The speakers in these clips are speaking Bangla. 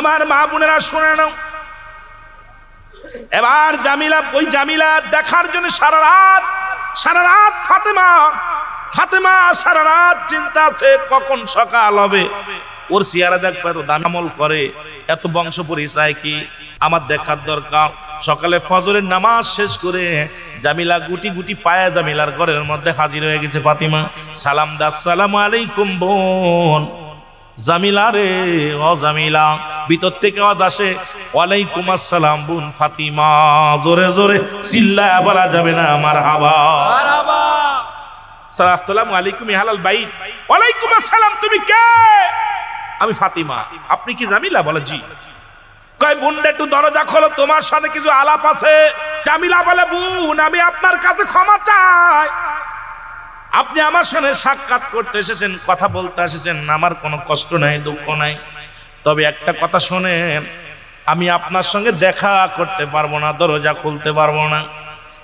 আমার মা বোনেরা শুনে নাও, এবার ওই জামিলা দেখার জন্য সারা রাত ফাতেমা সারা রাত চিন্তা আছে কখন সকাল হবে, ওর চেহারা দেখবে, এত দামি আমল করে, এত বংশ পরিচয় কি আমার দেখার দরকার। সকালে ফজরের নামাজ শেষ করে জামিলা গুটি গুটি পায়ে জামিলার ঘরের মধ্যে হাজির হয়ে গেছে। ফাতিমা সালাম দা, আসসালামু আলাইকুম বোন। জামিলা রে, ও জামিলা। ভিতর থেকে আওয়াজ আসে, ওয়ালাইকুম আসসালাম বোন ফাতিমা। জোরে জোরে চিল্লায়া বলা যাবে না মারহাবা। আসসালামু আলাইকুম ইহালাল বাইত। ওয়ালাইকুম আসসালাম, তুমি কে? আমি ফাতিমা। আপনি কি জামিলা? বলে জি। কয় বোন একটু দরজা খোলো, তোমার সাথে কিছু আলাপ আছে। জামিলা বলে, বোন আমি আপনার কাছে ক্ষমা চাই, আপনি আমার সঙ্গে সাক্ষাৎ করতে এসেছেন, কথা বলতে এসেছেন, আমার কোনো কষ্ট নাই, দুঃখ নাই, তবে একটা কথা শোনেন, আমি আপনার সঙ্গে দেখা করতে পারবো না, দরজা খুলতে পারবো না।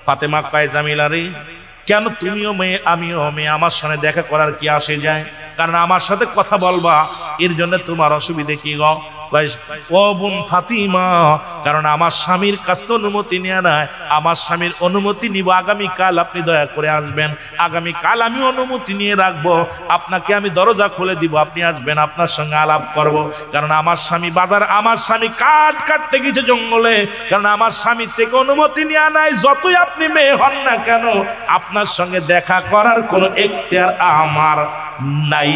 ফাতেমা কয়, জামিলা রে, কেন? তুমিও মেয়ে আমিও মেয়ে, আমার সঙ্গে দেখা করার কি আসে যায়? কারণ আমার সাথে কথা বলবা, এর জন্য তোমার অসুবিধে কি গো? ও বোন ফাতিমা, কারণ আমার স্বামীর কাছ থেকে অনুমতি নেওয়া নাই, আমার স্বামীর অনুমতি নিব আগামীকাল, আপনি দয়া করে আসবেন। আগামীকাল আমি অনুমতি নিয়ে রাখবো, আপনাকে আমি দরজা খুলে দিব, আপনি আসবেন, আপনার সঙ্গে আলাপ করব। কারণ আমার স্বামী আমার স্বামী কাটতে গেছে জঙ্গলে, কারণ আমার স্বামীর থেকে অনুমতি নেওয়া নাই। যতই আপনি মেয়ে হন না কেন, আপনার সঙ্গে দেখা করার কোনো এখতিয়ার আমার নাই।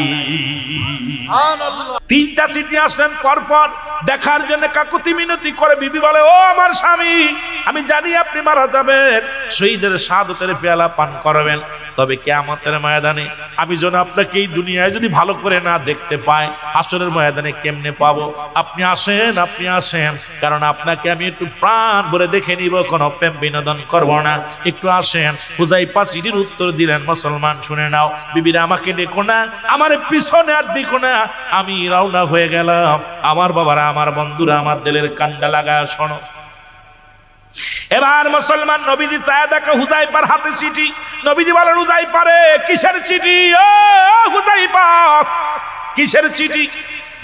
তিনটা চিঠি আসলেন পরপর দেখার জন্য, কাকুতি মিনতি করে বিবি বলে, ও আমার স্বামী, আমি জানি আপনি মারা যাবেন, শহীদের শাহাদাতের পেয়ালা পান করবেন, তবে কিয়ামতের ময়দানে আমি যেন আপনাকে এই দুনিয়ায় যদি ভালো করে না দেখতে পাই, হাসরের ময়দানে কেমনে পাবো? আপনি আসেন, কারণ আপনাকে আমি একটু প্রাণ ভরে দেখে নিব, কোনো প্রেম বিনোদন করব না, একটু আসেন। হুযায়ফা চিঠির উত্তর দিলেন, মুসলমান শুনে নাও, বিবিরা আমাকে ডেকো না, আমার পিছনে আর ডেকো না, আমি রওনা হয়ে গেলাম। আমার বাবারা, আমার বন্ধুরা, আমার দিলের কান্ডা লাগায় শোনো। এবার মুসলমান নবীজি চায় দেখে হুযায়ফার হাতে চিঠি। নবীজি বলেন, হুযায়ফা রে, কিসের চিঠি? ও হুযায়ফা, কিসের চিঠি?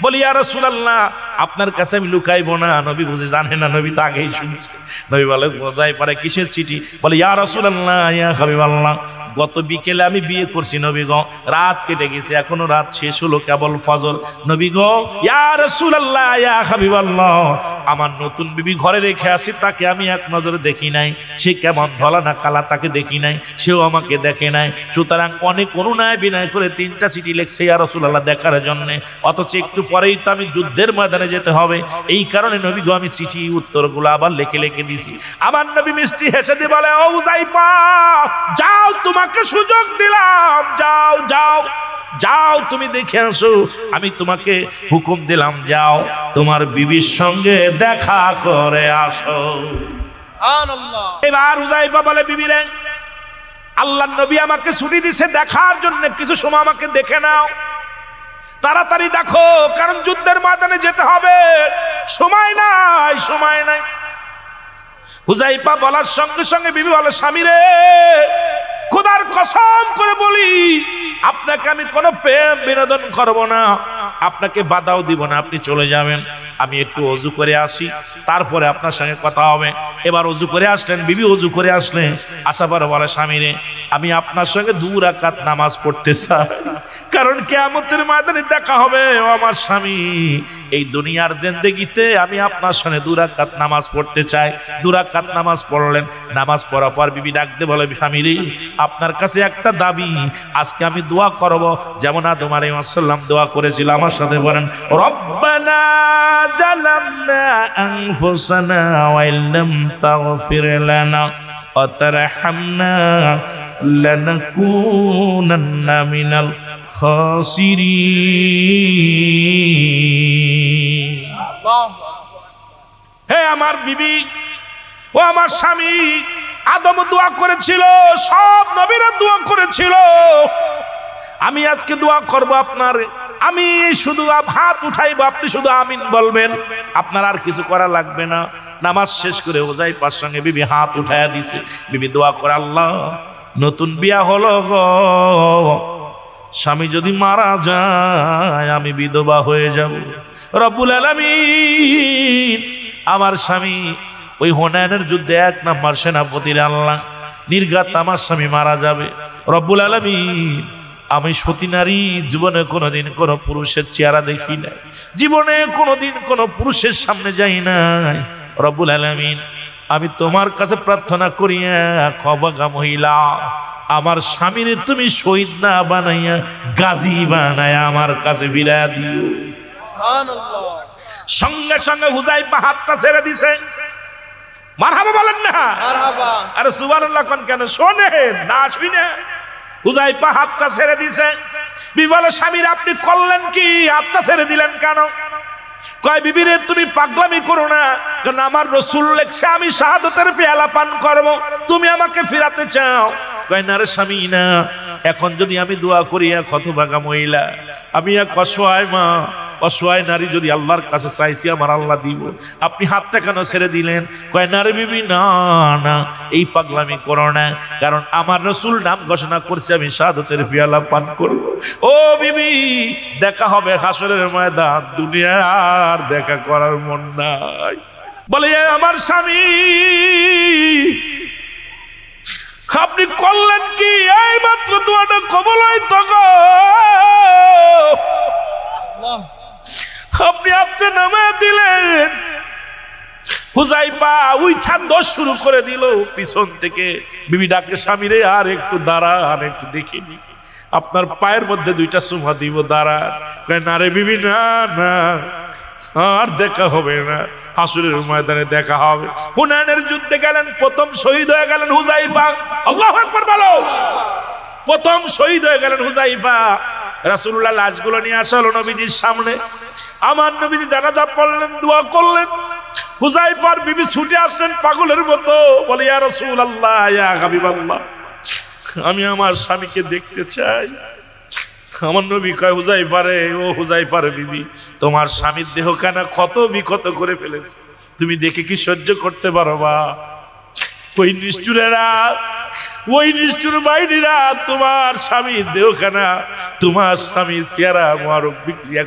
বলি, ইয়া রাসূলুল্লাহ, আপনার কাছে আমি লুকাইবো না। নবী বুঝে জানে না, নবী তো আগেই শুনছে। নবী বলে, হুযায়ফা রে, কিসের চিঠি? বলে, ইয়া রাসূলুল্লাহ, ইয়া হাবিবাল্লাহ, গত বিকেলে আমি বিয়ে করছি নবী গো, রাত কেটে গেছে, এখনো রাত শেষ হলো, কেবল ফজর। নবী গো, ইয়া রাসূলুল্লাহ, ইয়া হাবিবাল্লাহ, আমার নতুন বিবি ঘরে রেখে আসি, তাকে আমি এক নজরে দেখি নাই, সে কেমন ধলা না কালা তাকে দেখি নাই, সেও আমাকে দেখে নাই। সুতরাং অনেক অনুনয় বিনয় করে তিনটা চিঠি লিখছে ইয়া রাসূলুল্লাহ দেখার জন্য, অথচ একটু পরেই তো আমি যুদ্ধের ময়দানে যেতে হবে, এই কারণে নবী গো আমি চিঠি উত্তরগুলো আবার লিখে দিছি। আমার নবী মিষ্টি হেসে দিয়ে বলে, ও হুযায়ফা, যাও, তোমাকে সুযোগ দিলাম, যাও তুমি দেখে আসো, আমি তোমাকে হুকুম দিলাম, যাও তোমার বিবির সঙ্গে দেখা করে আসো। সুবহানাল্লাহ। এবার হুযায়ফা বলে, বিবি রে, আল্লাহর নবী আমাকে ছুটি দিয়েছে দেখার জন্য, কিছু সময় আমাকে দেখে নাও, তাড়াতাড়ি দেখো, কারণ যুদ্ধের ময়দানে যেতে হবে, সময় নাই। হুযায়ফা বলার সঙ্গে সঙ্গে বিবি বলে, স্বামী রে, খোদার কসম করে বলি, আপনাকে আমি কোনো প্রেম বিনোদন করব না, আপনাকে বাধাও দিব না, আপনি চলে যাবেন, আমি একটু ওযু করে আসি, তারপরে আপনার সঙ্গে কথা হবে। এবার ওযু করে আসলেন বিবি, ওযু করে আসলেন, আসার পরে বলে, স্বামী রে, আমি আপনার সঙ্গে 2 রাকাত নামাজ পড়তে চাই, কারণ কিয়ামতের ময়দানে দেখা হবে। ও আমার স্বামী, এই দুনিয়ার জিন্দেগিতে আমি আপনার সঙ্গে 2 রাকাত নামাজ পড়তে চাই। 2 রাকাত নামাজ পড়লেন, নামাজ পড়ার পর বিবি ডাকতে বলে, স্বামী রে, আপনার কাছে একটা দাবি, আজকে আমি দোয়া করব, যেমন আদম আলাইহিস সালাম দোয়া করেছিল। আমার সাথে বলেন, রব্বানা জালামনা আনফুসানা ওয়া ইল্লাম তাগফির লানা ওয়া তারহামনা লানাকুনান্না মিনাল খাসিরিন। হে আমার বিবি, ও আমার স্বামী, আদম দোয়া করেছিল, সব নবীরা দোয়া করেছিল, আমি আজকে দোয়া করব আপনার, আমি শুধু হাত উঠাইব, আপনি শুধু আমিন বলবেন, আপনার আর কিছু করা লাগবে না। নামাজ শেষ করে হুযায়ফার সঙ্গে বিবি হাত উঠাইয়া দিছে। বিবি দোয়া করে, আল্লাহ, নতুন বিয়া হলো গো, স্বামী যদি মারা যায় আমি বিধবা হয়ে যাব, রব্বুল আলামিন আমার স্বামী ওই হুনাইনের যুদ্ধে 1 নাম্বার সেনাপতির আল্লাহ নির্ঘাত আমার স্বামী মারা যাবে। রব্বুল আলামিন আমি সতী নারী জীবনে কোনোদিন কোনো পুরুষের চেহারা দেখি নাই, জীবনে কোনোদিন কোনো পুরুষের সামনে যাই নাই। রব্বুল আলামিন আমি তোমার কাছে প্রার্থনা করিয়া খবগা মহিলা আমার স্বামীর তুমি শহীদ না বানাইয়া গাজী বানাইয়া আমার কাছে ফিরাইয়া দিও। সুবহানাল্লাহ। সঙ্গে সঙ্গে হুযায়ফা হাতটা ছেড়ে দিছে। মারহাবা বলেন না? মারহাবা। আরে সুবহানাল্লাহ কোন কেন শোনেন না শুনে? হুযায়ফা হাতটা ছেড়ে দিছে। বিবল স্বামীর আপনি করলেন কি? হাতটা ছেড়ে দিলেন কেন? কয় বিবি রে তুমি পাগলামি করো না, কারণ আমার রাসূল লেখছে আমি শাহাদাতের পেয়ালা পান করব, তুমি আমাকে ফিরাতে চাও। কয় না রে স্বামী না, এখন যদি আমি দোয়া করি এক হতভাগা মহিলা, আমি এক অসহায় মা অসহায় নারী যদি আল্লাহর কাছে চাইছি আমার আল্লাহ দিব, আপনি হাতটা কেন ছেড়ে দিলেন? কয় না রে বিবি না না এই পাগলামি করো না, কারণ আমার রাসূল নাম ঘোষণা করছে আমি শাহাদাতের পেয়ালা পান করব। ও বিবি দেখা হবে হাসরের ময়দান, দুনিয়ার দেখা করার মন নাই। বলে আমার স্বামী আপনি করলেন কি? এই মাত্র দোয়াটা কবুল হইতো গো, আপনি আপনি নামে দিলেন। হুযায়ফা উইঠা দোষ শুরু করে দিল পিছন থেকে। বিবি ডাকে স্বামী রে আর একটু দাঁড়া, আর একটু দেখিনি, আপনার পায়ের মধ্যে 2টা চুমা দিব, দাঁড়া। কয় না রে বিবি না না আর দেখা হবে না, হাসরের ময়দানে দেখা হবে। হুনাইনের যুদ্ধে গেলেন, প্রথম শহীদ হয়ে গেলেন হুযায়ফা। আল্লাহু আকবার বলো। প্রথম শহীদ হয়ে গেলেন হুযায়ফা। রাসূলুল্লাহ লাশগুলো নিয়ে আসলো নবীজির সামনে। আমার নবীজি জানাজা পড়লেন, দোয়া করলেন। হুযায়ফার বিবি ছুটে আসলেন পাগলের মতো, বলে ইয়া রাসূলুল্লাহ ইয়া হাবিবাল্লাহ আমি আমার স্বামীকে দেখতে চাই। আমার নবী কয় হুযায়ফা রে, ও হুযায়ফা রে বিবি তোমার স্বামীর দেহখানা ক্ষত বিক্ষত করে ফেলেছে, তুমি দেখে কি সহ্য করতে পারো? বা ওই নিষ্ঠুরেরা, ওই নিষ্ঠুর বাহিনীরা তোমার স্বামীর দেহখানা, তোমার স্বামীর চেহারা মোবারক বিক্রিয়া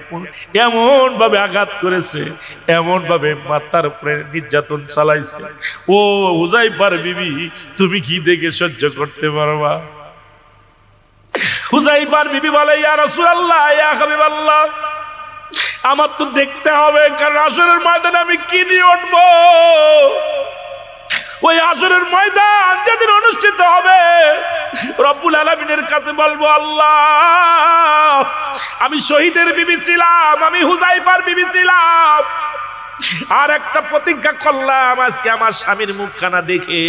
এমন ভাবে আঘাত করেছে, এমন ভাবে মাথার উপরে নির্যাতন চালাইছে। ও হুযায়ফার বিবি তুমি কি দেখে সহ্য করতে পারবা? হুযায়ফার বিবি বলে ইয়া রাসূলুল্লাহ ইয়া হাবিবাল্লাহ আমার তো দেখতে হবে, কারণ হাসরের ময়দানে আমি কি নিয়ে উঠবো? ওই হাসরের ময়দান যেদিন অনুষ্ঠিত হবে রব্বুল আলামিনের কাছে বলবো আল্লাহ আমি শহীদের বিবি ছিলাম, আমি হুযায়ফার বিবি ছিলাম, আর একটা প্রতিজ্ঞা করলাম আজকে আমার স্বামীর মুখখানা দেখে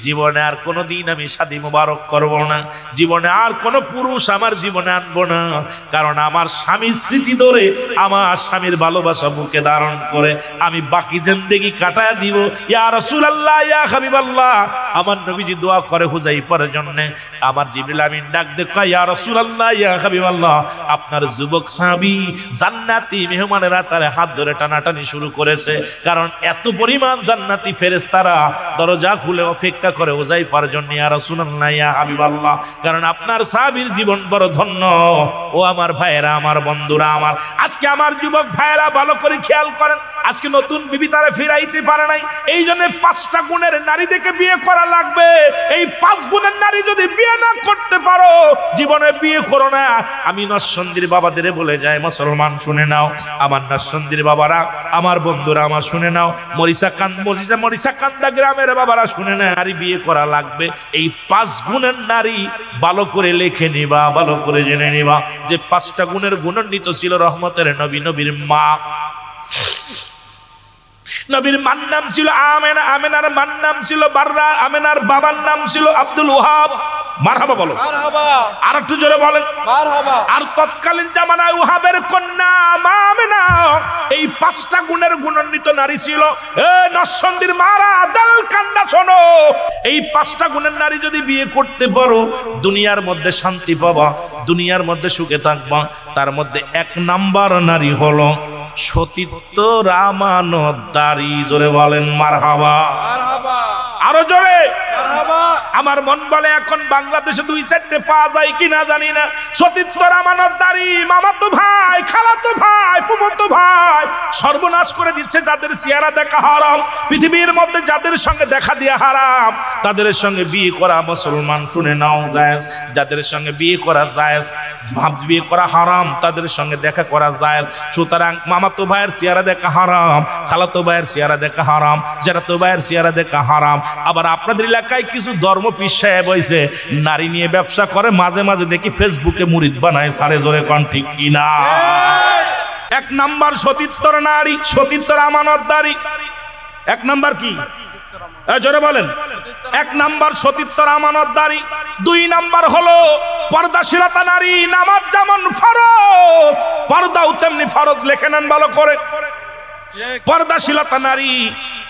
জীবনে আর কোনোদিন আমি শাদী মুবারক করব না, জীবনে আর কোনো পুরুষ আমার জীবনে আনবো না, কারণ আমার স্বামীর স্মৃতি ধরে আমার স্বামীর ভালোবাসা মুখে ধারণ করে আমি বাকি জিন্দেগি কাটায় দিব। ইয়া রাসূলুল্লাহ ইয়া হাবিবাল্লাহ আমার নবীজি দোয়া করে হুযায়ফার জন্য। আমার জিবরিল আমিন ডাক দে কয় ইয়া রাসূলুল্লাহ ইয়া হাবিবাল্লাহ আপনার যুবক সাহাবী জান্নাতি মেহমানেরা তার হাত ধরে টানাটানি শুরু করেছে, কারণ এত পরিমাণ জান্নাতি ফেরেশতারা দরজা খুলে অপেক্ষা করে হুযায়ফার জন্য। ইয়া রাসূলুল্লাহ ইয়া হাবিবাল্লাহ কারণ আপনার সাহাবীর জীবন বড় ধন্য। ও আমার ভাইয়েরা, আমার বন্ধুরা, আমার আজকে আমার যুবক ভাইয়েরা ভালো করে খেয়াল করেন, আজকে নতুন বিবি তারা ফিরাইতে পারে নাই, এই জন্য 5টা গুণের নারী দেখে বিয়ে করা লাগবে। এই 5 গুণের নারী যদি বিয়ে না করতে পারো জীবনে বিয়ে করো না। আমি নরসিংদীর বাবাদের বলে যাই, মুসলমান শুনে নাও, আমার নরসিংদীর বাবারা, আমার বন্ধুরা আমার শুনে নাও, মরিচাকান্দা গ্রামের বাবারা শুনে না, নারী বিয়ে করা লাগবে। এই 5 গুণের নারী ভালো করে লিখে নিবা, ভালো করে জেনে নিবা যে 5টা গুণের গুণান্বিত ছিল রহমতের নবী, নবীর মা। নবীর মার নাম ছিল আমেনা, আমেনার মার নাম ছিল বাররা, আমেনার বাবার নাম ছিল আব্দুল ওহাব। মারহাবা বলো, মারহাবা। আর একটু জোরে বলেন মারহাবা। আর তৎকালীন জামানায় ওহাবের কন্যা মা আমেনা এই 5টা গুণের গুণান্বিত নারী ছিল। এ নরসিংদীর মারা দাল কান্না শোনো, এই 5টা গুণের নারী যদি বিয়ে করতে পারো দুনিয়ার মধ্যে শান্তি পাবা, দুনিয়ার মধ্যে সুখে থাকবা। তার মধ্যে 1 নাম্বার নারী হলো সতীত্ব রামানদারি। জোরে বলেন মারহাবা, মারহাবা। আরো জোরে মারহাবা। আমার মন বলে এখন বাংলাদেশে 2-4টে পাওয়া যায় কিনা জানি না। সতীর্থর আমানতদারি মামাতো ভাই, খালাতো ভাই, ফুফাতো ভাই সর্বনাশ করে দিচ্ছে। যাদের চেহারা দেখা হারাম, পৃথিবীর মধ্যে যাদের সঙ্গে দেখা দিয়া হারাম, তাদের সঙ্গে বিয়ে করা মুসলমান শুনে নাও জায়েজ। যাদের সঙ্গে বিয়ে করা জায়েজ, বিয়ে করা হারাম, তাদের সঙ্গে দেখা করা জায়েজ। সুতরাং মামাতো ভাইয়ের চেহারা দেখা হারাম, খালাতো ভাইয়ের চেহারা দেখা হারাম, জারাতো ভাইয়ের চেহারা দেখা হারাম। আবার আপনাদের এলাকায় কিছু ধর্ম পীর সাহেব হইছে, নারী নিয়ে ব্যবসা করে, মাঝে মাঝে দেখি ফেসবুকে মুরিদ বানায়, সারে জোরে কোন ঠিক কিনা? এক নাম্বার সতীর্থর নারী, সতীর্থর আমানতদারি। এক নাম্বার কি? জোরে বলেন। এক নাম্বার সতীর্থর আমানতদারি। 2 নাম্বার হলো পর্দাশীলতা নারী। নামাজ যেমন ফরজ, পর্দাও তেমনি ফরজ, লেখে নেন ভালো করে। পর্দাশীলতা নারী।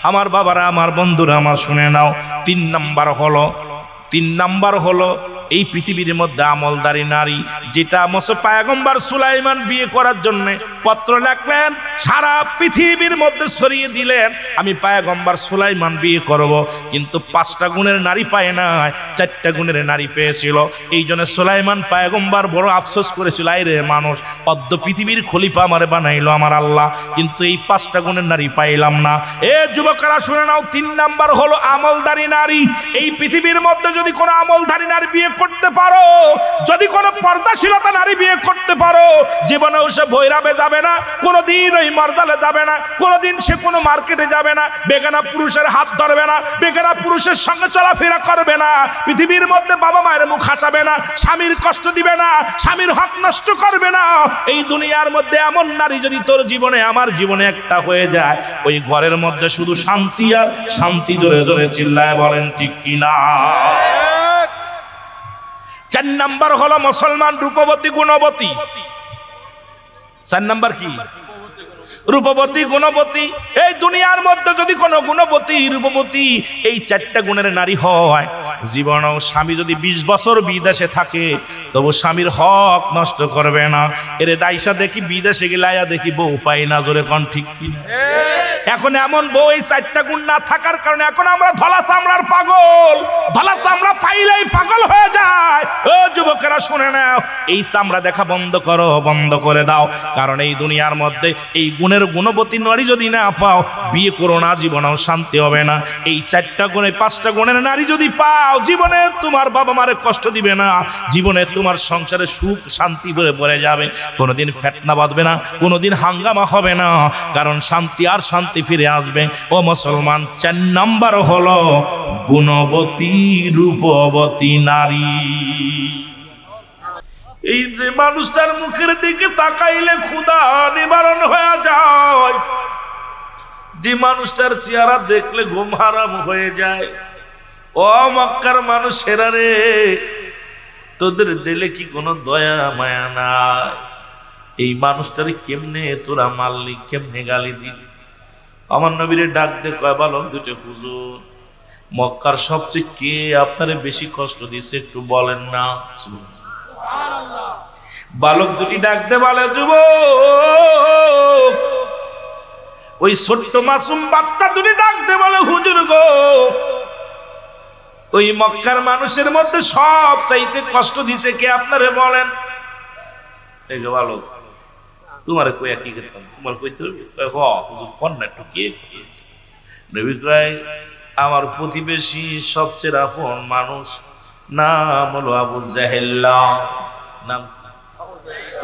আমার বাবারা, আমার বন্ধুরা, আমার শুনে নাও। 3 নাম্বার হলো এই পৃথিবীর মধ্যে আমলদারি নারী, যেটা পয়গম্বর সুলাইমান বিয়ে করার জন্য পত্র লিখলেন, সারা পৃথিবীর মধ্যে ছড়িয়ে দিলেন, আমি পয়গম্বর সুলাইমান বিয়ে করব। কিন্তু 5টা গুণের নারী পায় নাই, 4টা গুণের নারী পেয়েছিল। এই জন্য সুলাইমান পয়গম্বর বড় আফসোস করেছিল, আই রে মানুষ, অদ্য পৃথিবীর খলিফা আমারে বানাইলো আমার আল্লাহ, কিন্তু এই 5টা গুণের নারী পাইলাম না। এ যুবকেরা শুনে নাও, 3 নাম্বার হলো আমলদারি নারী। এই পৃথিবীর মধ্যে যদি কোনো আমলদারি নারী বিয়ে করতে পারো, যদি কোনো পর্দাশীলতা নারী বিয়ে করতে পারো, জীবনেও সে ভৈরাবে যাবে না, কোনোদিন ওই মর্দালে যাবে না, কোনোদিন সে কোনো মার্কেটে যাবে না, বেগানা পুরুষের হাত ধরবে না, বেগানা পুরুষের সঙ্গে চলাফেরা করবে না, পৃথিবীর মধ্যে বাবা মায়ের মুখ হাসাবে না, স্বামীর কষ্ট দিবে না, স্বামীর হক নষ্ট করবে না। এই দুনিয়ার মধ্যে এমন নারী যদি তোর জীবনে, আমার জীবনে একটা হয়ে যায়, ওই ঘরের মধ্যে শুধু শান্তি আর শান্তি। জোরে জোরে চিল্লায় বলেন ঠিক কিনা? 4 নাম্বার হলো মুসলমান রূপবতী গুণবতী। 4 নাম্বার কি? রূপবতী গুণবতী। এই দুনিয়ার মধ্যে যদি কোনো গুণবতী রূপবতী এই 4টা গুণের নারী হয়, জীবনেও স্বামী যদি 20 বছর বিদেশে থাকে, তবু স্বামীর হক নষ্ট করবে না। এরে দাইসা দেখি বিদেশে গেলাইয়া দেখি বউ পাই না, জোরে কোন ঠিক কিনা? এখন এমন বউ, এই 4টা গুণ না থাকার কারণে এখন আমরা ধলা চামড়ার পাগল, ধলা চামড়া পাইলেই পাগল হয়ে যায়। ও যুবকেরা শুনে নাও, এই চামড়া দেখা বন্ধ করো, বন্ধ করে দাও। কারণ এই দুনিয়ার মধ্যে এই গুণের গুণবতী নারী যদি না পাও, বিয়ে করো না, জীবনেও শান্তি হবে না। এই 4টা গুণে 5টা গুণের নারী যদি পাও, জীবনে তোমার বাবা মারে কষ্ট দিবে না, জীবনে তোমার সংসারে সুখ শান্তি ভরে ভরে যাবে, কোনোদিন ফেতনা বাঁধবে না, কোনোদিন হাঙ্গামা হবে না, কারণ শান্তি আর শান্তি ফিরে আসবে। ও মুসলমান, 4 নাম্বার হলো গুণবতী রূপবতী নারী। এই যে মানুষটার মুখের দিকে তাকাইলে ক্ষুধা নিবারণ হয়ে যায়, যে মানুষটার চেহারা দেখলে ঘুম হারাম হয়ে যায়। ও মক্কার মানুষেরা রে, তোদের দিলে কি কোনো দয়া মায়া নাই? এই মানুষটারে কেমনে তোরা মারলি, কেমনে গালি দিলি? আমার নবীরে ডাক দে, কয় বালক দুটো, হুজুর মক্কার সবচেয়ে কে আপনারে বেশি কষ্ট দিয়েছে একটু বলেন না। বালক দুটি ডাক দে, বলে যুবক, ওই ছোট্ট মাসুম বাচ্চা দুটি ডাক দে, বলে হুজুর গো, ওই মক্কার মানুষের মধ্যে সব চাইতে কষ্ট দিছে কে আপনারে বলেন। এই যে বালক, তোমার কইয়া কি করতাম, তোমার কইতে হুজুর কন্যা একটু কে কইছে? নবী কয়, আমার প্রতিবেশী সবচেয়ে আপন মানুষ, নাম হলো আবু জেহেল। নাম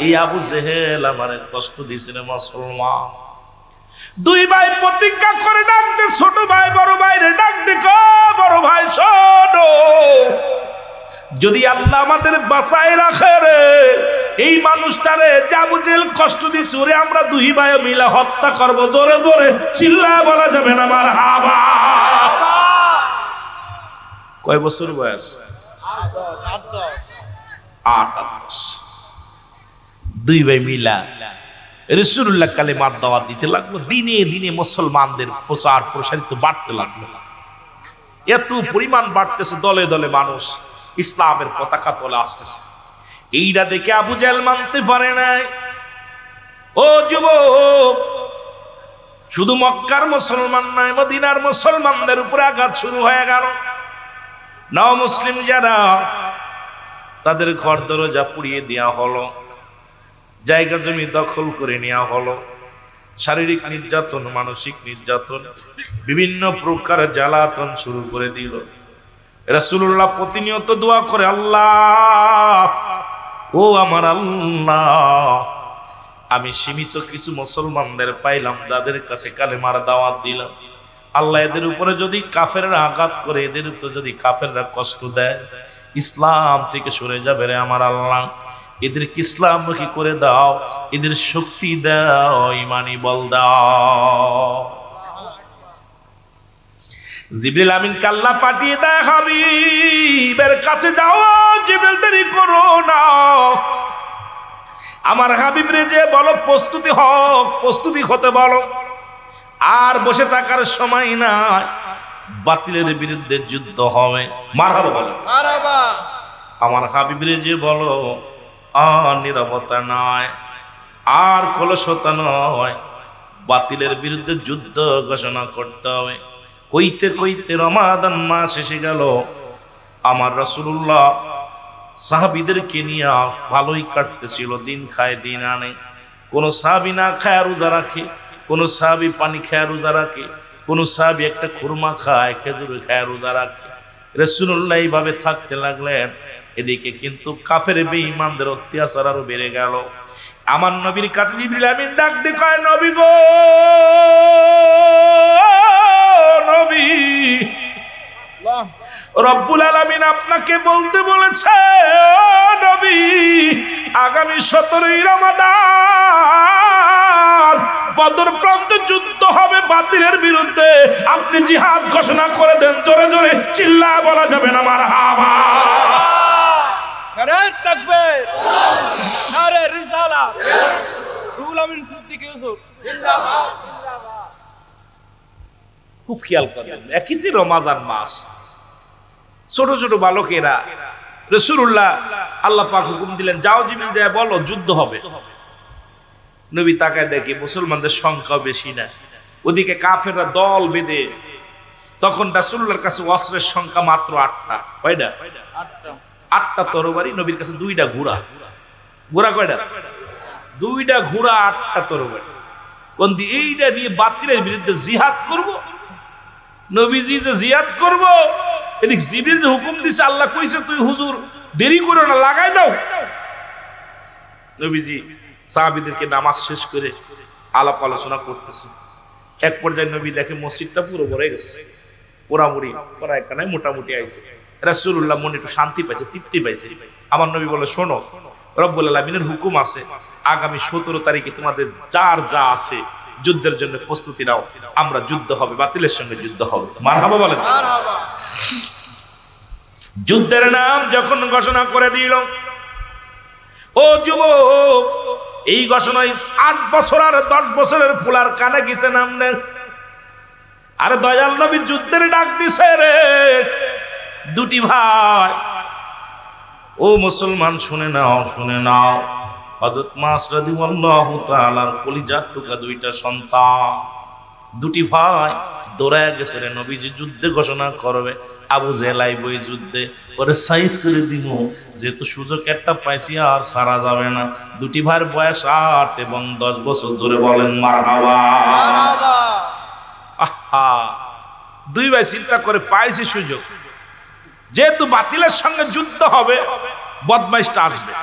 এই আবু জেহেল আমারে কষ্ট দিয়েছিল। মুসলমান 2 ভাই প্রতিজ্ঞা করে ডাক দে, ছোট ভাই বড় ভাইরে ডাক দে, বড় ভাই শোনো, যদি আল্লাহ আমাদের বাঁচায় রাখে রে, এই মানুষটারে যে আবু জেহেল কষ্ট দিচ্ছে, ওরে আমরা 2 ভাই মিলে হত্যা করবো। জোরে জোরে চিল্লায় বলা যাবে না আমার হাবা। কয় বছর বয়স? 8-10। 2 ভাই মিলা রাসূলুল্লাহ কালেমার দাওয়াত দিতে লাগলো। দিনে দিনে মুসলমানদের প্রচার প্রসারিত বাড়তে লাগলো। এত পরিমাণ বাড়তেছে, দলে দলে মানুষ ইসলামের পতাকা তোলে আসতেছে। এইটা দেখে আবু জেহেল মানতে পারে নাই। ও যুবক, শুধু মক্কার মুসলমান নয়, মদিনার মুসলমানদের উপরে আঘাত শুরু হয়ে গেল। নও মুসলিম যারা, তাদের ঘর দরজা পুড়িয়ে দেওয়া হলো, জায়গা জমি দখল করে নেওয়া হলো, শারীরিক নির্যাতন, মানসিক নির্যাতন, বিভিন্ন প্রকার জ্বালাতন শুরু করে দিল। রাসূলুল্লাহ প্রতিনিয়ত দোয়া করে, আল্লাহ, ও আমার আল্লাহ, আমি সীমিত কিছু মুসলমানদের পাইলাম, যাদের কাছে কালেমার দাওয়াত দিলাম। আল্লাহ, এদের উপরে যদি কাফেররা আঘাত করে, এদের উপরে যদি কাফেররা কষ্ট দেয়, ইসলাম থেকে সরে যাবে রে আমার আল্লাহ। এদেরকে ইসলামমুখী করে দাও, এদের শক্তি দাও, ইমানি বল দাও। জিবরিল আমিনকে আল্লাহ পাঠিয়ে দেয়, হাবিবের কাছে যাও, জিবরিল দেরি করো না। আমার হাবিব রে যে বলো প্রস্তুতি হোক, প্রস্তুতি হতে বলো, আর বসে থাকার সময় নাই, বাতিলের বিরুদ্ধে যুদ্ধ হবে। মারহাবা বলো, মারহাবা। আমার হাবিব রে যে বলো, আর নীরবতা নয়, আর কলসতা নয়, বাতিলের বিরুদ্ধে যুদ্ধ ঘোষণা করতে হবে। কইতে কইতে রমাদান মাস এসে গেল। আমার রাসূলুল্লাহ সাহাবীদেরকে নিয়ে ভালোই কাটতেছিল, দিন খায় দিন আনে। কোন সাহাবী না খায় রোজা রাখে, কোন সাহাবী পানি খায় রোজা রাখে, কোন সাহাবী একটা খুরমা খায়, খেজুর খায় রোজা রাখে। রাসূলুল্লাহ এইভাবে থাকতে লাগলেন। এদিকে কিন্তু কাফের বেঈমানদের অত্যাচার আরো বেড়ে গেল। আমার নবীর কাছে জিবরিল আমিন ডাক দিয়ে কয়, নবী গো, নবী, রব্বুল আলামিন আপনাকে বলতে বলেছে, নবী, আগামী 17ই রমাদান বদর প্রান্তে যুদ্ধ হবে বাতিলের বিরুদ্ধে। আপনি জিহাদ ঘোষণা করে দেন। জোরে জোরে চিল্লা বলা যাবে না মারহাবা। নারে তাকবীর, নারে রিসালাত, রুহুল আমিন সিদ্দিকী ইউসুফ জিন্দাবাদ, জিন্দাবাদ। খুব খেয়াল করেন, একই তো রমজান মাস, ছোট ছোট বালকেরা, রাসূলুল্লাহ আল্লাহ পাক হুকুম দিলেন, যাও জিবরিল যায় বলো যুদ্ধ হবে। নবী তাকায় দেখে মুসলমানদের সংখ্যা বেশি না, ওদিকে কাফেররা দল বেঁধে। তখন রাসূলুল্লাহর কাছে অস্ত্রের সংখ্যা মাত্র 8টা। কয়টা? 8টা তরবারি, নবীর কাছে 2টা ঘোড়া। ঘোড়া কয়টা? 2টা ঘোড়া, 8টা তরবারি। কোন দিয়ে এইটা নিয়ে বাতিলের বিরুদ্ধে জিহাদ করব? নবীজি যে জিহাদ করব, এদিক জিবরিল যে হুকুম দিছে, আল্লাহ কইছে তুই হুজুর দেরি করো না, লাগাই দাও। নবীজি সাহাবীদেরকে নামাজ শেষ করে আলাপ আলোচনা করতেছে। এক পর্যায়ে নবী দেখে মসজিদটা পুরো ভরে গেছে, পোড়ামুড়ি করা একটা নাই, মোটামুটি আইছে। রাসূলুল্লাহ মনে একটু শান্তি পাইছে, তৃপ্তি পাইছে। আমার নবী বলে, শোনো, রব্বুল আলামিনের হুকুম আছে, আগামী 17 তারিখে তোমাদের যার যা আছে যুদ্ধের জন্য প্রস্তুতি নাও, আমরা যুদ্ধ হবে, বাতিলের সঙ্গে যুদ্ধ হবে। মারহাবা বলেন। মারহাবা। যুদ্ধের নাম যখন ঘোষণা করে দিল, ও যুবক, এই ঘোষণায় 8 বছর আর 10 বছরের ফুলার কানে গেছে নামনে। আরে দয়াল নবী যুদ্ধের ডাক দিছে রে। দুটি ভাই, ও মুসলমান শুনে নাও, শুনে নাও, হযরত মাস রাদিয়াল্লাহু তাআলার কলিজার টুকরা 2টা সন্তান, দুটি ভাই দৌড়ায় গেছে রে নবীজি যুদ্ধে ঘোষণা করবে। আবু জেহেল আইব এই যুদ্ধে, ওরে সাইজ করে দিব, যেহেতু সুযোগ একটা পাইছি আর সারা যাবে না। দুটি ভাইয়ের বয়স 8 এবং 10 বছর। ধরে বলেন মারহাবা। মারহাবা। আহা, দুই ভাই চিন্তা করে পাইছি সুযোগ, যেহেতু বাতিলের সঙ্গে যুদ্ধ হবে, বদমাইশটা আসবে,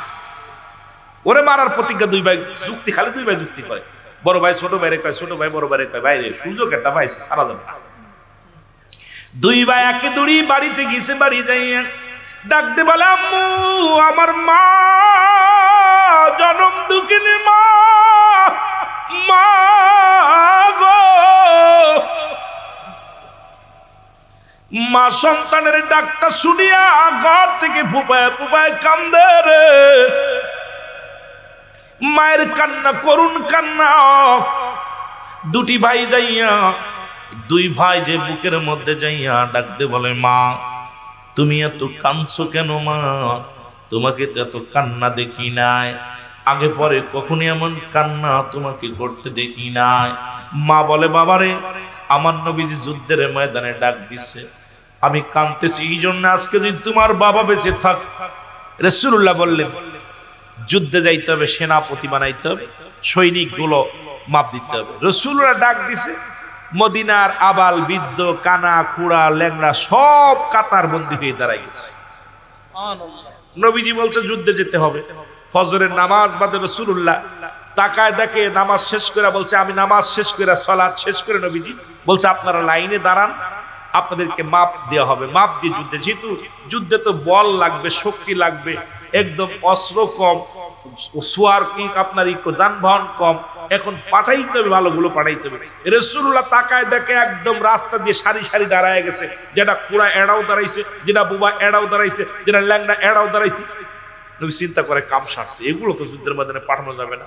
ওরে মারার প্রতিজ্ঞা। দুই ভাই যুক্তি, খালি দুই ভাই যুক্তি করে। বড় ভাই ছোট ভাইরে কয়, ছোট ভাই বড় ভাইরে কয়, ভাই রে সুযোগ একটা পাইছে, সারা যাবে না। দুই ভাই একে দৌড়ি বাড়িতে গেছে। বাড়ি যাইয়া ডাকতে বলে, আম্মু, আমার মা, জনম দুঃখিনী মা, মা গো। মা সন্তানের ডাকটা শুনিয়া ঘর থেকে ফুপায় ফুপায় কান্দে রে। মায়ের কান্না, করুণ কান্না। দুটি ভাই যাইয়া, দুই ভাই যে বুকের মধ্যে যাইয়া ডাকতে বলে, মা, তুমি এত কাঁদছো কেন মা? তোমাকে তো এত কান্না দেখি নাই, আগে পরে কখনই এমন কান্না তোমাকে করতে দেখি নাই। মা বলে, বাবারে, আমার নবীজি যুদ্ধের ময়দানে ডাক দিছে, আমি কাঁদতেছি এই জন্য আজকে যদি তোমার বাবা বেঁচে থাক। রাসূলুল্লাহ বললেন যুদ্ধে যাইতে হবে, সেনাপতি বানাইতে হবে, সৈনিকগুলো মাপ দিতে হবে। রাসূলুল্লাহ ডাক দিছে, মদিনার আবাল বৃদ্ধ কানা খুড়া ল্যাংড়া সব কাতার বন্দী হয়ে দাঁড়াই গেছে। নবীজি বলছে যুদ্ধে যেতে হবে। ফজরের নামাজ বাদে রাসূলুল্লাহ তাকায় দেখে নামাজ শেষ করে বলছে আমি নামাজ শেষ করে সালাত শেষ করে নবীজি বলছে আপনারা লাইনে দাঁড়ান, আপনাদেরকে মাপ দেওয়া হবে। মাপ দিয়ে যুদ্ধে, যেহেতু যুদ্ধে তো বল লাগবে, শক্তি লাগবে, একদম অস্ত্র কম, সোয়ার কি আপনার যানবাহন কম, এখন পাঠাইতে হবে, ভালোগুলো পাঠাইতে হবে। রাসূলুল্লাহ তাকায় দেখে একদম রাস্তা দিয়ে সারি সারি দাঁড়ায় গেছে, যেটা খুড়া এড়াও দাঁড়াইছে, যেটা বুবা এড়াও দাঁড়াইছে, যেটা ল্যাংড়া এড়াও দাঁড়াইছে। নবী চিন্তা করে কাম সারছে, এগুলো তো যুদ্ধের ময়দানে পাঠানো যাবে না।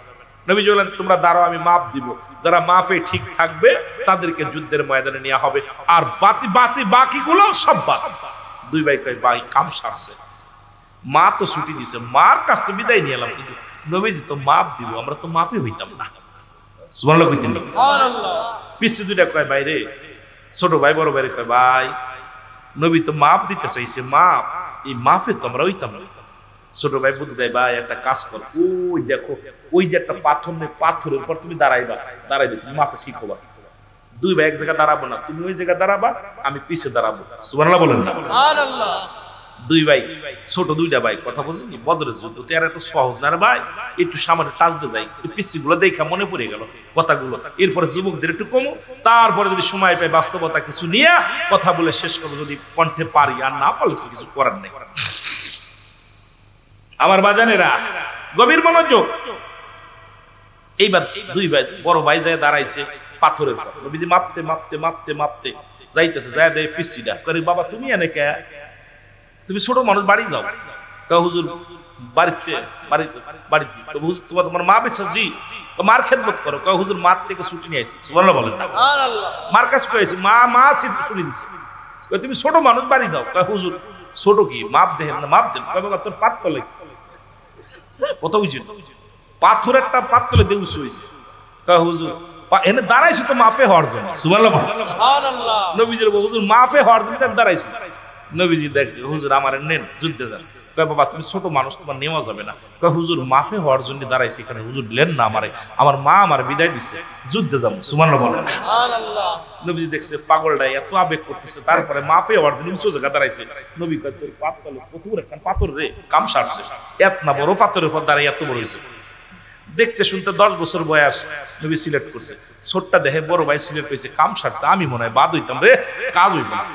নবী বললেন তোমরা দাঁড়াও, আমি মাপ দিব, যারা মাপে ঠিক থাকবে তাদেরকে যুদ্ধের ময়দানে নেওয়া হবে, আর বাকিগুলো সব বাদ। দুই ভাই কয় ভাই কাম সারছে, মা তো ছুটি দিছে, মার কাছ থেকে বিদায় নিয়ে এলাম, কিন্তু নবীজি তো মাপ দিব, আমরা তো মাফি হইতাম না। সুবহানাল্লাহ কইতেন। পিছু দুইটা কয় ভাই রে, ছোট ভাই বড় ভাই কয় ভাই নবী তো মাপ দিতে চাইছে, মাপ, এই মাফে তো আমরা হইতাম না। ছোট ভাই বুদ্ধি দেয় ভাই একটা কাজ কর, ওই দেখো ওই যে একটা পাথর নেই, পাথরের উপর তুমি দাঁড়াইবে তুমি মাপে ঠিক হবা। দুই ভাই এক জায়গায় দাঁড়াবো না, তুমি ওই জায়গায় দাঁড়াবা, আমি পিছে দাঁড়াবো। সুবহানাল্লাহ বলেন না। দুই ভাই ছোট দুইটা ভাই কথা বুঝিনি, বদরের যুদ্ধ তো এত সহজ না রে ভাই, একটু সামনে টাচতে যাই, পিস্তিগুলো দেখা মনে পড়ে গেল কথাগুলো। এরপরে যুবকদের একটু কমো, তারপরে যদি সময় পাই বাস্তবতা কিছু নিয়ে কথা বলে শেষ করবো, যদি কণ্ঠে পারি, আর না পারলে তো কিছু করার নেই। আমার বাজানেরা গভীর মনোযোগ। এইবার দুই ভাই বড় ভাই যায় দাঁড়াইছে পাথরের উপর, নবীজি মাপতে মাপতে মাপতে মাপতে যাইতেছে, যায় দেয় পিসিটা করে বাবা তুমি এনে কে, তুমি ছোট মানুষ বাড়ি যাও। হুজুর বাড়িতে বাড়িতে হুজুর তোমার মা বেশ জি, মার খেদমত করো। হুজুর মার থেকে ছুটি নিয়েছি। সুবহানাল্লাহ বলেন। মার কাছে কয়েছি, মা ছুটি দিচ্ছে, তুমি ছোট মানুষ বাড়ি যাও। হুজুর ছোট কি মাপ দেন না, মাপ দেন। তোর পাত তলে কত বুঝেন, পাথর একটা পাত তলে দেউস হয়েছে। হুজুর এনে দাঁড়াইছি তো মাফে হওয়ার জন্য। সুবহানাল্লাহ। নবীজির হুজুর মাফে হওয়ার জন্য দাঁড়াইছি। নবীজি দেখে হুজুর আমার নেন যুদ্ধে যান। বাবা তুমি ছোট মানুষ, তোমার নেওয়া যাবে না। হুজুর মাফে হওয়ার জন্য দাঁড়াইছি এখানে, হুজুর লেন না আমারে, আমার মা আমার বিদায় দিছে, যুদ্ধে যাবো। সুবহানাল্লাহ বলেন। নবীজি দেখছে পাগলটা এত আবেগ করতেছে, তারপরে মাফে হওয়ার জন্য উঁচু জায়গা দাঁড়াইছে। নবী কয় তোর পাতলে প্রচুর একটা পাথর রে, কাম সারছে, এত না বড় পাথরের উপর দাঁড়াই এত বড় হয়েছে। দেখতে শুনতে 10 বছর বয়স, নবী সিলেক্ট করছে। ছোটটা দেখে বড় ভাই সিলেক্ট হয়েছে, কাম সারছে, আমি মনে হয় বাদ হইতাম রে, কাজ হইব না।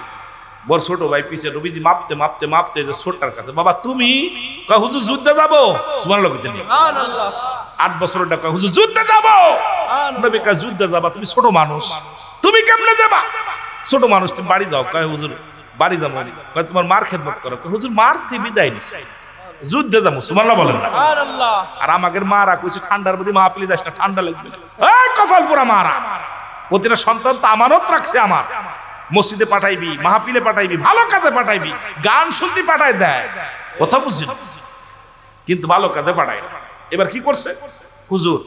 বড় ছোট ভাই পিছে, নবীজি মাপতে মাপতে মাপতে ছোটটার কাছে, বাবা তুমি, হুজুর যুদ্ধে যাবো। সুবহানাল্লাহ। 8 বছরের টাকা, হুজুর যুদ্ধে যাবো। নবী কয় যুদ্ধে যাবা, তুমি ছোট মানুষ, তুমি কেমনে যাবা? ছোট মানুষ, তুমি বাড়ি যাও। কয় হুজুর বাড়ি যাবো। কয় তোমার মার খেদমত করো। হুজুর মার থেকে বিদায় নিচ্ছে, যুদ্ধে যাবো। সুবহানাল্লাহ বলেন না। আর আমাদের মারা কইছে ঠান্ডার মধ্যে মাহফিলে যাস না, ঠান্ডা লাগবে। এই কপাল পুরা মারা, প্রতিটা সন্তান তো আমানত রাখছে আমার, মসজিদে পাঠাইবি, মাহফিলে পাঠাইবি, ভালো কাজে পাঠাইবি, গান শুনতে পাঠাই দেয়, কথা বুঝছেন, কিন্তু ভালো কাজে পাঠায়। এবার কি করছে হুজুর,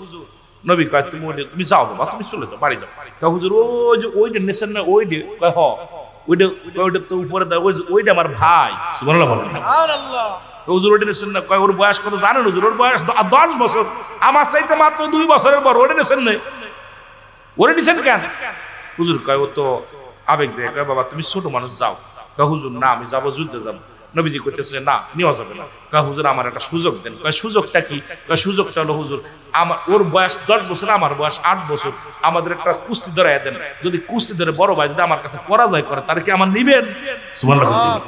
নবী কয় তুমি যাও বাবা, তুমি চলে যাও, বাড়ি যাও। হুজুর ওই যে ওইটা নেছেন না, ওই ওইটা তো উপরে ওইটা আমার ভাই। সুবহানাল্লাহ বলেন। হুজুর ওইটা নেছেন না। কয় ওর বয়স কত জানেন হুজুর? ওর বয়স 10 বছর, আমার চাইতে মাত্র 2 বছরের বড়। ওটা নেছেন না, ওরে নিছেন কেন? হুজুর কয় ও তো আবেগ দেয়। কয় বাবা তুমি ছোট মানুষ যাও। কয় হুজুর না, আমি যাবো, যুদ্ধে যাবো। নবীজি কইতেছে না, নেওয়া যাবে না। কয় হুজুর আমার একটা সুযোগ দেন। কয় সুযোগটা কি? কয় সুযোগটা হলো হুজুর, আমার ওর বয়স 10 বছর, আমার বয়স 8 বছর, আমাদের একটা কুস্তি ধরাই দেন। যদি কুস্তি ধরে বড় ভাই যদি আমার কাছে পরাজয় করে, তার কি আমার নিবেন? সুবহানাল্লাহ।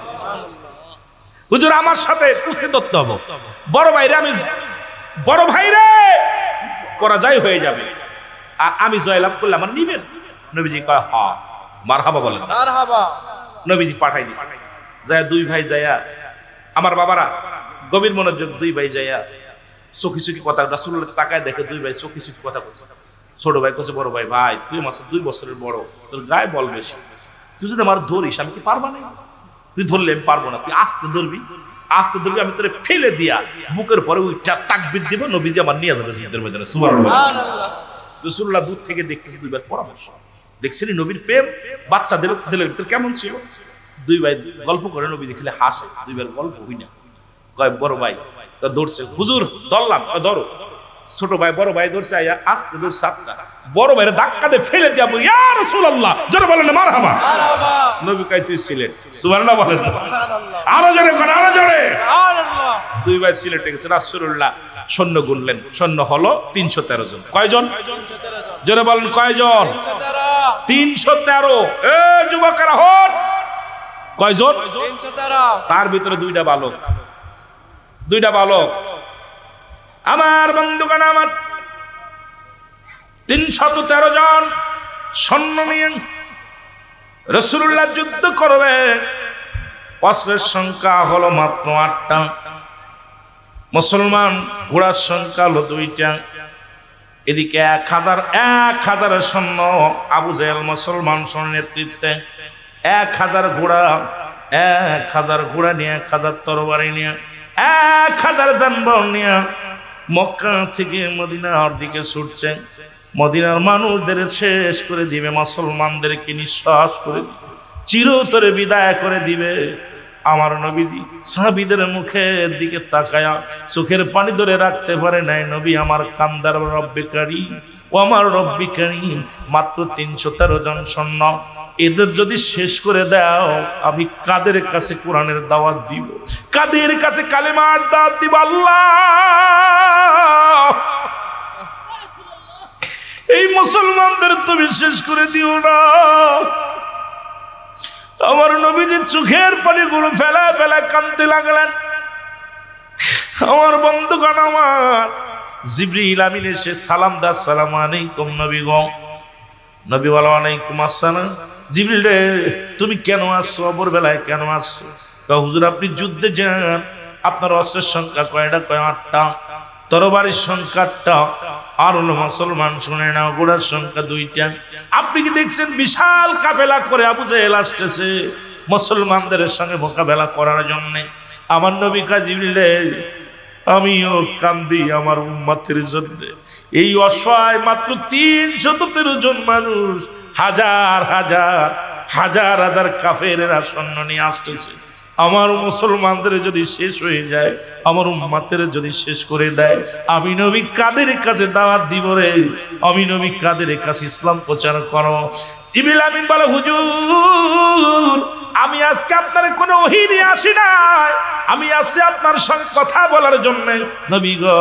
হুজুর আমার সাথে কুস্তি ধরতে হবে, বড় ভাইরে আমি, বড় ভাইরে পরাজয় হয়ে যাবে, আর আমি জয়লাভ করলে আমার নিবেন? নবীজি কয় হ্যাঁ, মারহাবা বলেন। মারহাবা। নবীজি পাঠাই দিছে, যায় 2 ভাই যায়া, আমার বাবারা গভীর মনোযোগ, 2 ভাই যায়া চোখি চোখি কথা, রাসূলুল্লাহ তাকায় দেখে 2 ভাই চোখি চোখি কথা বলছে। ছোট ভাই কইছে বড় ভাই, ভাই তুই আমার 2 বছরের বড়, তোর গায়ে বল বেশি, তুই যদি আমার ধরিস আমি কি পারবা না? তুই ধরলে আমি পারবো না, তুই আস্তে ধরবি, আস্তে ধরবি, আমি তোরে ফেলে দিয়া বুকের পরে ওইটা তাকবীর দিব, নবীজি আমার নিয়ে যাবে যুদ্ধের ময়দানে। সুবহানাল্লাহ। রাসূলুল্লাহ দূর থেকে দেখতেছে 2 বার পরামর্শ, দেখছিলি নবীর প্রেম বাচ্চাদের দিলের ভিতরে কেমন ছিল। দুই ভাই গল্প করে, নবী দেখলে হাসে, দুই ভাই গল্প হই না। কয় বড় ভাই তো দৌড়ছে, হুজুর ধরলাম, ধরো। ছোট ভাই বড় ভাই ধরছে, আয়া আস্তে দৌড় সাপটা, বড় ভাইয়ের ধাক্কা দিয়ে ফেলে দিয়া বলি, ইয়া রাসূলুল্লাহ, জোরে বলেন না মারহাবা। মারহাবা। নবী কয় তুই সিলেট, সুবহানাল্লাহ বলেন না, সুবহানাল্লাহ। আরো জোরে কোন, আরো জোরে। সুবহানাল্লাহ। দুই ভাই সিলেটে গেছে, রাসূলুল্লাহ সৈন্য গুনলেন, সৈন্য হলো 313 জন। কয়জন? 313 জন। জোরে বলেন কয়জন? 313। 313। এ যুবকেরা হন, কয়জন? 313। তার ভিতরে দুইটা বালক, দুইটা বালক। আমার বন্ধুগণ, আমার 313 জন সৈন্য নিয়ে রাসূলুল্লাহ যুদ্ধ করবে। অস্ত্রের সংখ্যা হলো মাত্র 8টা, মুসলমান ঘোড়ার সংখ্যা হলো 2টা। এদিকে 1000 সৈন্য, আবু জেহেল মুসলমান সৈন্যের নেতৃত্বে 1000 ঘোড়া, 1000 ঘোড়া নিয়ে, 1000 তরবারি নিয়ে, 1000 দানবল নিয়ে মক্কা থেকে মদিনার দিকে ছুটছে। মদিনার মানুষদের শেষ করে দিবে, মুসলমানদেরকে নিঃশ্বাস করে দিবে, চিরতরে বিদায় করে দিবে। আমার নবীজি সাহাবীদের মুখের দিকে তাকায়া চোখের পানি ধরে রাখতে পারে নাই। নবী আমার কান্দার রব্বে কারীম, ও আমার রব্বে কারীম, মাত্র 313 জন সৈন্য, এদের যদি শেষ করে দাও, আমি কাদের কাছে কোরআনের দাওয়াত দিব, কাদের কাছে কালেমার দাওয়াত দিব? আল্লাহ, এই মুসলমানদের তুমি শেষ করে দিও না। আমার নবীজি চোখের পানিগুলো ফেলা ফেলা কাঁদতে লাগলেন। আমার বন্ধুগণ, আমার জিবরিল আমিন এসে সালাম দা, আসসালামু আলাইকুম নবী গো। নবী বলা, ওয়ালাইকুম আসসালাম। জিবরিল রে, তুমি কেন আসছো, অপরবেলায় কেন আসছো? হুজুর আপনি যুদ্ধে যান, আপনার অস্ত্রের সংখ্যা কয়টা? কয় 8টা, তরবারির সংখ্যা 8টা, আর হলো মুসলমান শুনে নাও, ঘোড়ার সংখ্যা 2টা। আপনি কি দেখছেন বিশাল কাফেলা করে আবু জেহেল আসতেছে মুসলমানদের সঙ্গে মোকাবেলা করার জন্য? আমার নবী কা জিবরিল রে, আমিও কান্দি আমার উম্মতের জন্য। এই অসহায় মাত্র 313 জন মানুষ, হাজার হাজার হাজার হাজার কাফেরেরা সৈন্য নিয়ে আসতেছে। আমার মুসলমানদের যদি শেষ হয়ে যায়, আমার উম্মতের যদি শেষ করে দেয়, আমি নবী কাদের কাছে দাওয়াত দিব রে? আমি নবী কাদের কাছে ইসলাম প্রচার করো? জিবরিল আমিন বলে, হুজুর আমি আজকে আপনার কোনো ওহী নিয়ে আসি নাই, আমি আসছি আপনার সঙ্গে কথা বলার জন্য। নবী গো,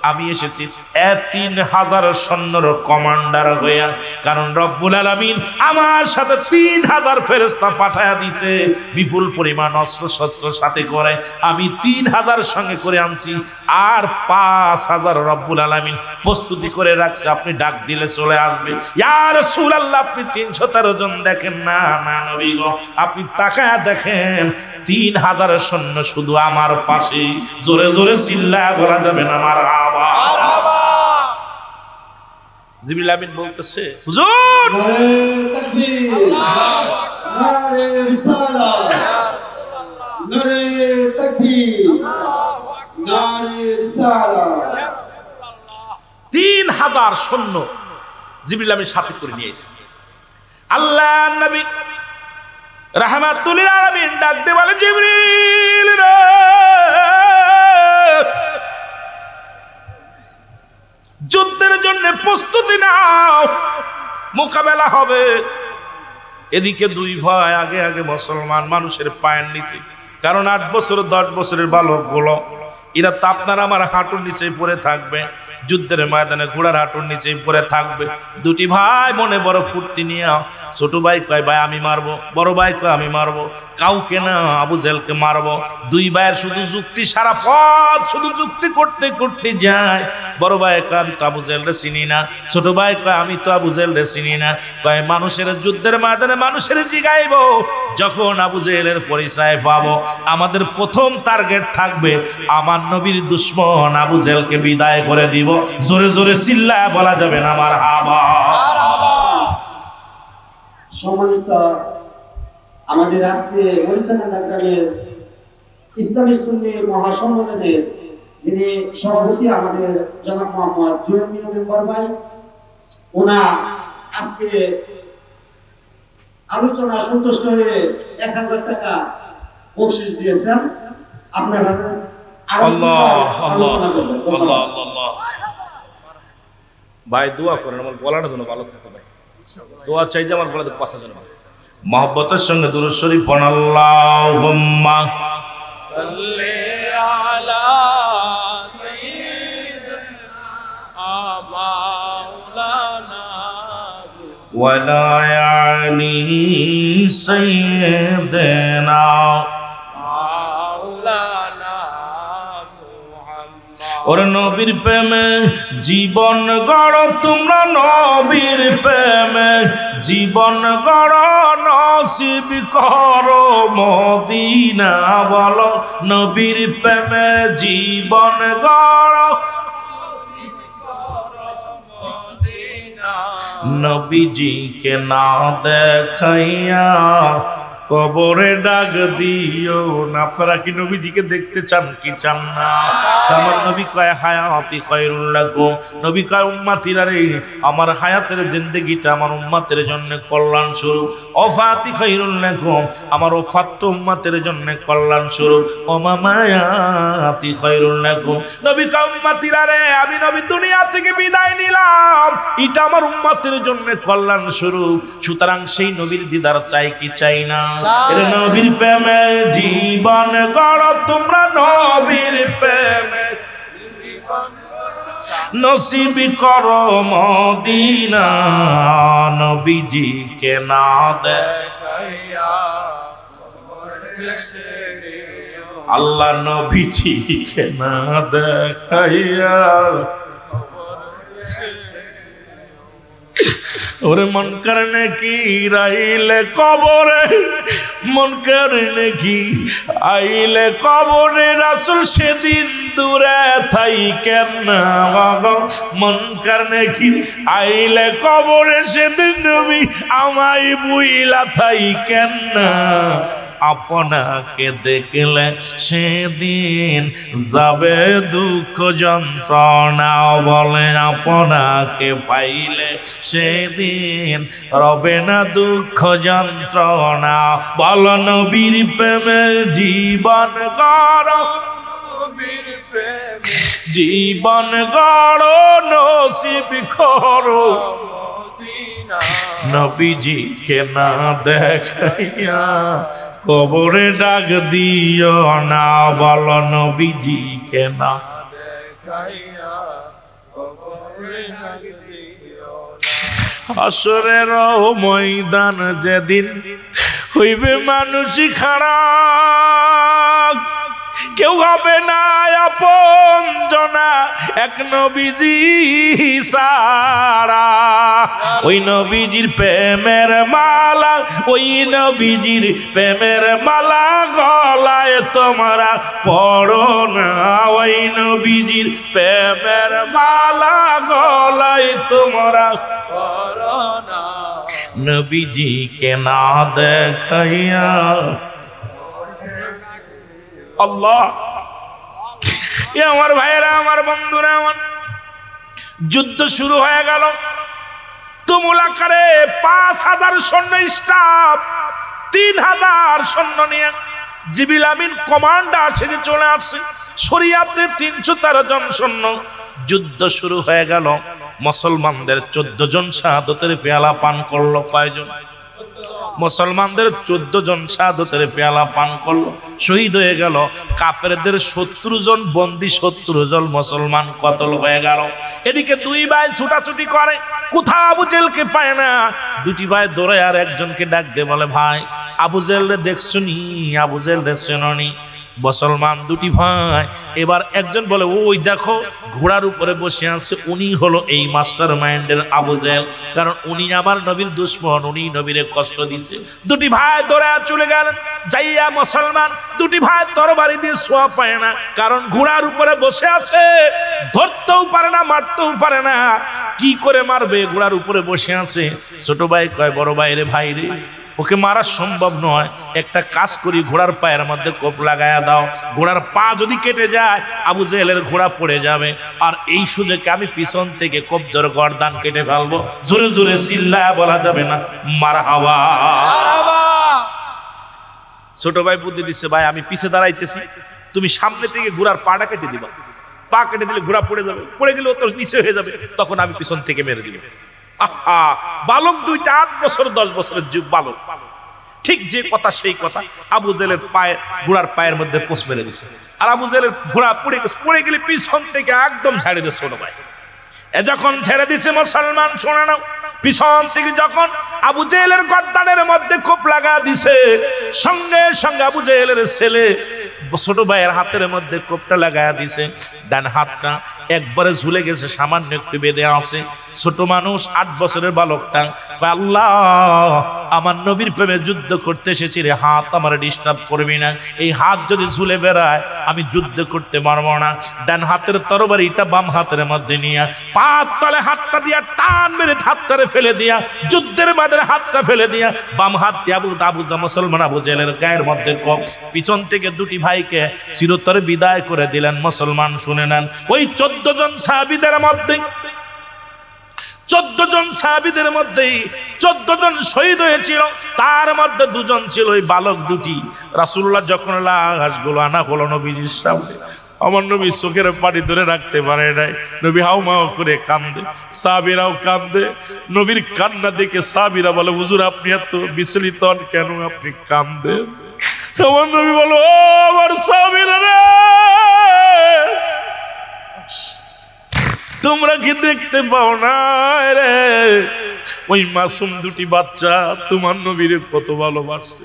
আমি এসেছি 3000 সৈন্যর কমান্ডার হইয়া, কারণ রব্বুল আলামিন আমার সাথে 3000 ফেরেশতা পাঠায়া দিয়েছে, বিপুল পরিমাণ অস্ত্র শস্ত্র সাথে করে আমি 3000 সঙ্গে করে আনছি, আর 5000 রব্বুল আলামিন প্রস্তুতি করে রাখছে, আপনি ডাক দিলে চলে আসবে। ইয়া রাসূলুল্লাহ, আপনি 313 জন দেখেন না? না নবী গো, আপনি তাকায়া দেখেন 3000 সৈন্য শুধু আমার পাশে। জোরে জোরে চিল্লায়া বলা যাবে না মারহাবা? মারহাবা। জিবরিল আমিন বলতেছে, হুজুর নারে তাকবীর, নারে রিসালাত, নারে তাকবীর, নারে রিসালাত। 3000 সৈন্য জিবরিল আমিন সাথে করে নিয়ে এসে আল্লাহ নবী রাহমাতুল লিল আলামিন ডাক দিয়ে বলে, জিবরিল রে, যুদ্ধের জন্য প্রস্তুতি নাও, মোকাবেলা হবে। এদিকে 2 ভাই আগে আগে মুসলমান মানুষের পায়ের নিচে, কারণ 8 বছর 10 বছরের বালক গুলো, এরা তো আপনার আমার হাঁটুর নিচে পড়ে থাকবে, যুদ্ধের ময়দানে ঘোড়ার হাঁটুর নিচে পড়ে থাকবে। 2টি ভাই মনে বড় ফুর্তি নিয়ে, ছোট ভাই কয় ভাই আমি মারবো, বড় ভাই কয় আমি মারবো, কাউকে না আবু জেহেলকে মারবো। 2 ভাইয়ের শুধু যুক্তি, সারা পথ শুধু যুক্তি করতে করতে যায়। বড় ভাই কয় আমি তো আবু জেহেলরে চিনি না, ছোট ভাই কয় আমি তো আবু জেহেলরে চিনি না। কয় মানুষের যুদ্ধের ময়দানে মানুষের জিগাইব, যখন আবু জেহেলের পরিচয় পাবো, আমাদের প্রথম টার্গেট থাকবে আমার নবীর দুশমন আবু জেহেলকে বিদায় করে দিব। জোরে জোরে চিল্লায়া বলা যাবে না মারহাবা? সম্মানিত আমাদের আজকে মরিচানা গ্রামের ইসলামী সুন্নি মহাসম্মেলনের যিনি সভাপতি, আমাদের জনাব মোহাম্মদ জুয়েল মিয়া মেম্বার ভাই, ওনা আজকে আলোচনা সন্তুষ্ট হয়ে 1000 টাকা বকশিশ দিয়েছেন। আপনারা আরো আল্লাহ আল্লাহ আলোচনা করবেন। আল্লাহ ধন্যবাদ। আল্লাহ ভাই দোয়া করেন আমার গলাটা যেন ভালো থাকে ভাই দোয়া চাই যে আমার গলাতে কথা যেন ভালো মহব্বতের সঙ্গে দুরূদ শরীফ পড়ুন আল্লাহুম্মা সাল্লি আলা সাইয়্যিদিনা মাওলানা ওয়ালা আলি সাইয়্যিদিনা মাওলানা মুহাম্মদ। ওরে নবীর প্রেমে জীবন গড় তোমরা নবীর প্রেমে জীবন গড় নসিব করো মদিনা বলো নবীর প্রেমে জীবন গড় নবীজিকে না দেখাইয়া কবরে ডাক দিও না আপনারা কি নবীজিকে দেখতে চান কি চান না আমার নবী কয় হায়াতি খায়রুল লাকুম নবী কয় উম্মতিরা রে আমার হায়াতের জিন্দেগিটা আমার উম্মতের জন্য কল্যাণ স্বরূপ ওফাতি খায়রুল লাকুম আমার ওফাত তো উম্মতের জন্য কল্যাণ স্বরূপ ও মামায়াতি খায়রুল লাকুম নবী কয় উম্মতিরা রে আমি নবী দুনিয়া থেকে বিদায় নিলাম এটা আমার উম্মতের জন্য কল্যাণ স্বরূপ সুতরাং সেই নবীর দিদার চাই কি চাই না এর নবীর প্রেমে জীবন গড় তোমরা নবীর প্রেমে নসিব করো মদিনা নবীজিকে না দেখাইয়া আল্লাহ নবীজিকে না দেখাইয়া ওরে মন করনে কি রাইলে কবরে মন করনে কি আইলে কবরে রাসূল সেদিন দূরে থাই কেন মন করনে কি আইলে কবরে সেদিন নবী আমায় বুইলা থাই কেন আপনাকে দেখলে সেদিন যাবে দুঃখ যন্ত্রণা বলে আপনাকে পাইলে সেদিন রবে না দুঃখ যন্ত্রণা বল নবীর প্রেমে জীবন গড় নবীর প্রেমে জীবন গড় নসিব করো মদিনা নবীজিকে না দেখাইয়া কবরে ডাক দিও না বল নবীজিকে না দেখাইয়া কবরে ডাক দিও না। হাসরের ময়দান যেদিন হইবে মানুষই খাড়া কেউ হবে না আপন জনা এক নবীজি সারা ওই নবীজির প্রেমের মালা ওই নবীজির প্রেমের মালা গলায় তোমরা পড়ো না ওই নবীজির প্রেমের মালা গলায় তোমরা করোনা নবীজিকে না দেখাইয়া আল্লাহ এ আমার ভাইয়েরা আমার বন্ধুরা আমার যুদ্ধ শুরু হয়ে গেল তুমুল আকারে 5000 সৈন্য স্টাফ 3000 সৈন্য নিয়ে জিবিল আমিন কমান্ডার সেজে চলে আসছে শরিয়াতে 313 জন সৈন্য যুদ্ধ শুরু হয়ে গেল মুসলমানদের 14 জন শাহাদাতের পেয়ালা পান করলো কয়জন মুসলমানদের 14 জন শাহাদাতের পেয়ালা পান করলো শহীদ হয়ে গেল কাফেরদের 70 জন বন্দী 70 জন মুসলমান কতল হয়ে গেল এদিকে দুই ভাই ছুটাছুটি করে কোথাও আবু জেলকে পায় না দুটি ভাই দৌড়ে আর একজনকে ডাক দিয়ে বলে ভাই আবু জেল রে দেখছনি আবু জেল রে চেননি মুসলমান দুটি ভাই এবার একজন বলে ওই দেখো ঘোড়ার উপরে বসে আছে উনি হলো এই মাস্টার মাইন্ডের আবু জেল কারণ উনি আবার নবীর দুশমন উনি নবীরে কষ্ট দিচ্ছে দুটি ভাই দৌড়ে চলে গেলেন যাইয়া মুসলমান দুটি ভাই তরবারি দিয়ে সোয়া পায় না কারণ ঘোড়ার উপরে বসে আছে ধরতেও পারে না মারতেও পারে না কি করে মারবে ঘোড়ার উপরে বসে আছে ছোট ভাই কয় বড় ভাই রে ওকে মারা সম্ভব নয়, একটা কাজ করি, ঘোড়ার পায়ের মধ্যে কোপ লাগায়া দাও, ঘোড়ার পা যদি কেটে যায় আবু জেহেলের ঘোড়া পড়ে যাবে, আর এই সুযোগে আমি পিছন থেকে কোপ ধরে গর্দান কেটে ফেলবো। জোরে জোরে চিল্লায়া বলা যাবে না মারহাবা। ছোট ভাই বুদ্ধি দিচ্ছে, ভাই আমি পিছে দাঁড়াইতেছি, তুমি সামনে থেকে ঘোড়ার পাটা কেটে দিবা, পা কেটে দিলে ঘোড়া পড়ে যাবে, পড়ে গেলে ও তো নিচে হয়ে যাবে, তখন আমি পিছন থেকে মেরে দিব। আহা, বালক দুইটা 8 বছর 10 বছরের যুগ বালক, ঠিক যে কথা সেই কথা। আবু জেহেলের পায়ে, ঘোড়ার পায়ের মধ্যে পোষ মেরে দিছে, আর আবু জেহেলের ঘোড়া পড়ে গেলে পিছন থেকে একদম ঝাড়ে দিচ্ছে ছোট ভাই। যখন ছেড়ে দিছে মুসলমান শোনে নাও, পিছন থেকে যখন আবু জেহেলের গর্দানের মধ্যে কোপ লাগা দিছে, সঙ্গে সঙ্গে আবু জেহেলের ছেলে ছোট ভাইয়ের হাতের মধ্যে কোপটা লাগায়া দিছে, ডান হাতটা একবারে ঝুলে গেছে, সামান্য একটু বেঁধে আছে। ছোট মানুষ 8 বছরের বালকটা, আল্লাহ আমার নবীর প্রেমে যুদ্ধ করতে এসেছি রে, হাত আমার ডিস্টার্ব করবি না, এই হাত যদি ঝুলে বেড়ায় আমি যুদ্ধ করতে পারবো না। ডান হাতের তরবারিটা বাম হাতের মধ্যে নিয়ে পাত তলে হাতটা দিয়া টান মেরে হাতটারে ফেলে দিয়া, যুদ্ধের মাঝে হাতটা ফেলে দিয়া বাম হাত দিয়ে মুসলমান আবু জেহেলের গায়ের মধ্যে কোপ, পিছন থেকে দুটি ভাইকে চিরতরে বিদায় করে দিলেন। মুসলমান শুনে নেন, ওই 14 জন সাহাবীদের মধ্যে 14 জন সাহাবীদের মধ্যে 14 জন শহীদ হয়েছিল, তার মধ্যে 2 জন ছিল ওই বালক দুটি। রাসূলুল্লাহ যখন লাশগুলো আনা হলো নবীজির সামনে, আমার নবী চোখের পানি ধরে রাখতে পারে নাই, নবী হাউমাউ করে কান্দে, সাহাবীরাও কান্দে। নবীর কান্না দেখে সাহাবীরা বলে, হুজুর আপনি এত বিচলিত কেন, আপনি কান্দেন? আমার নবী বলো, ও আমার সাহাবীরা রে, তোমরা কি দেখতে পাও না রে, ওই মাসুম দুটি বাচ্চা তোমার নবীরে কত ভালোবাসছে।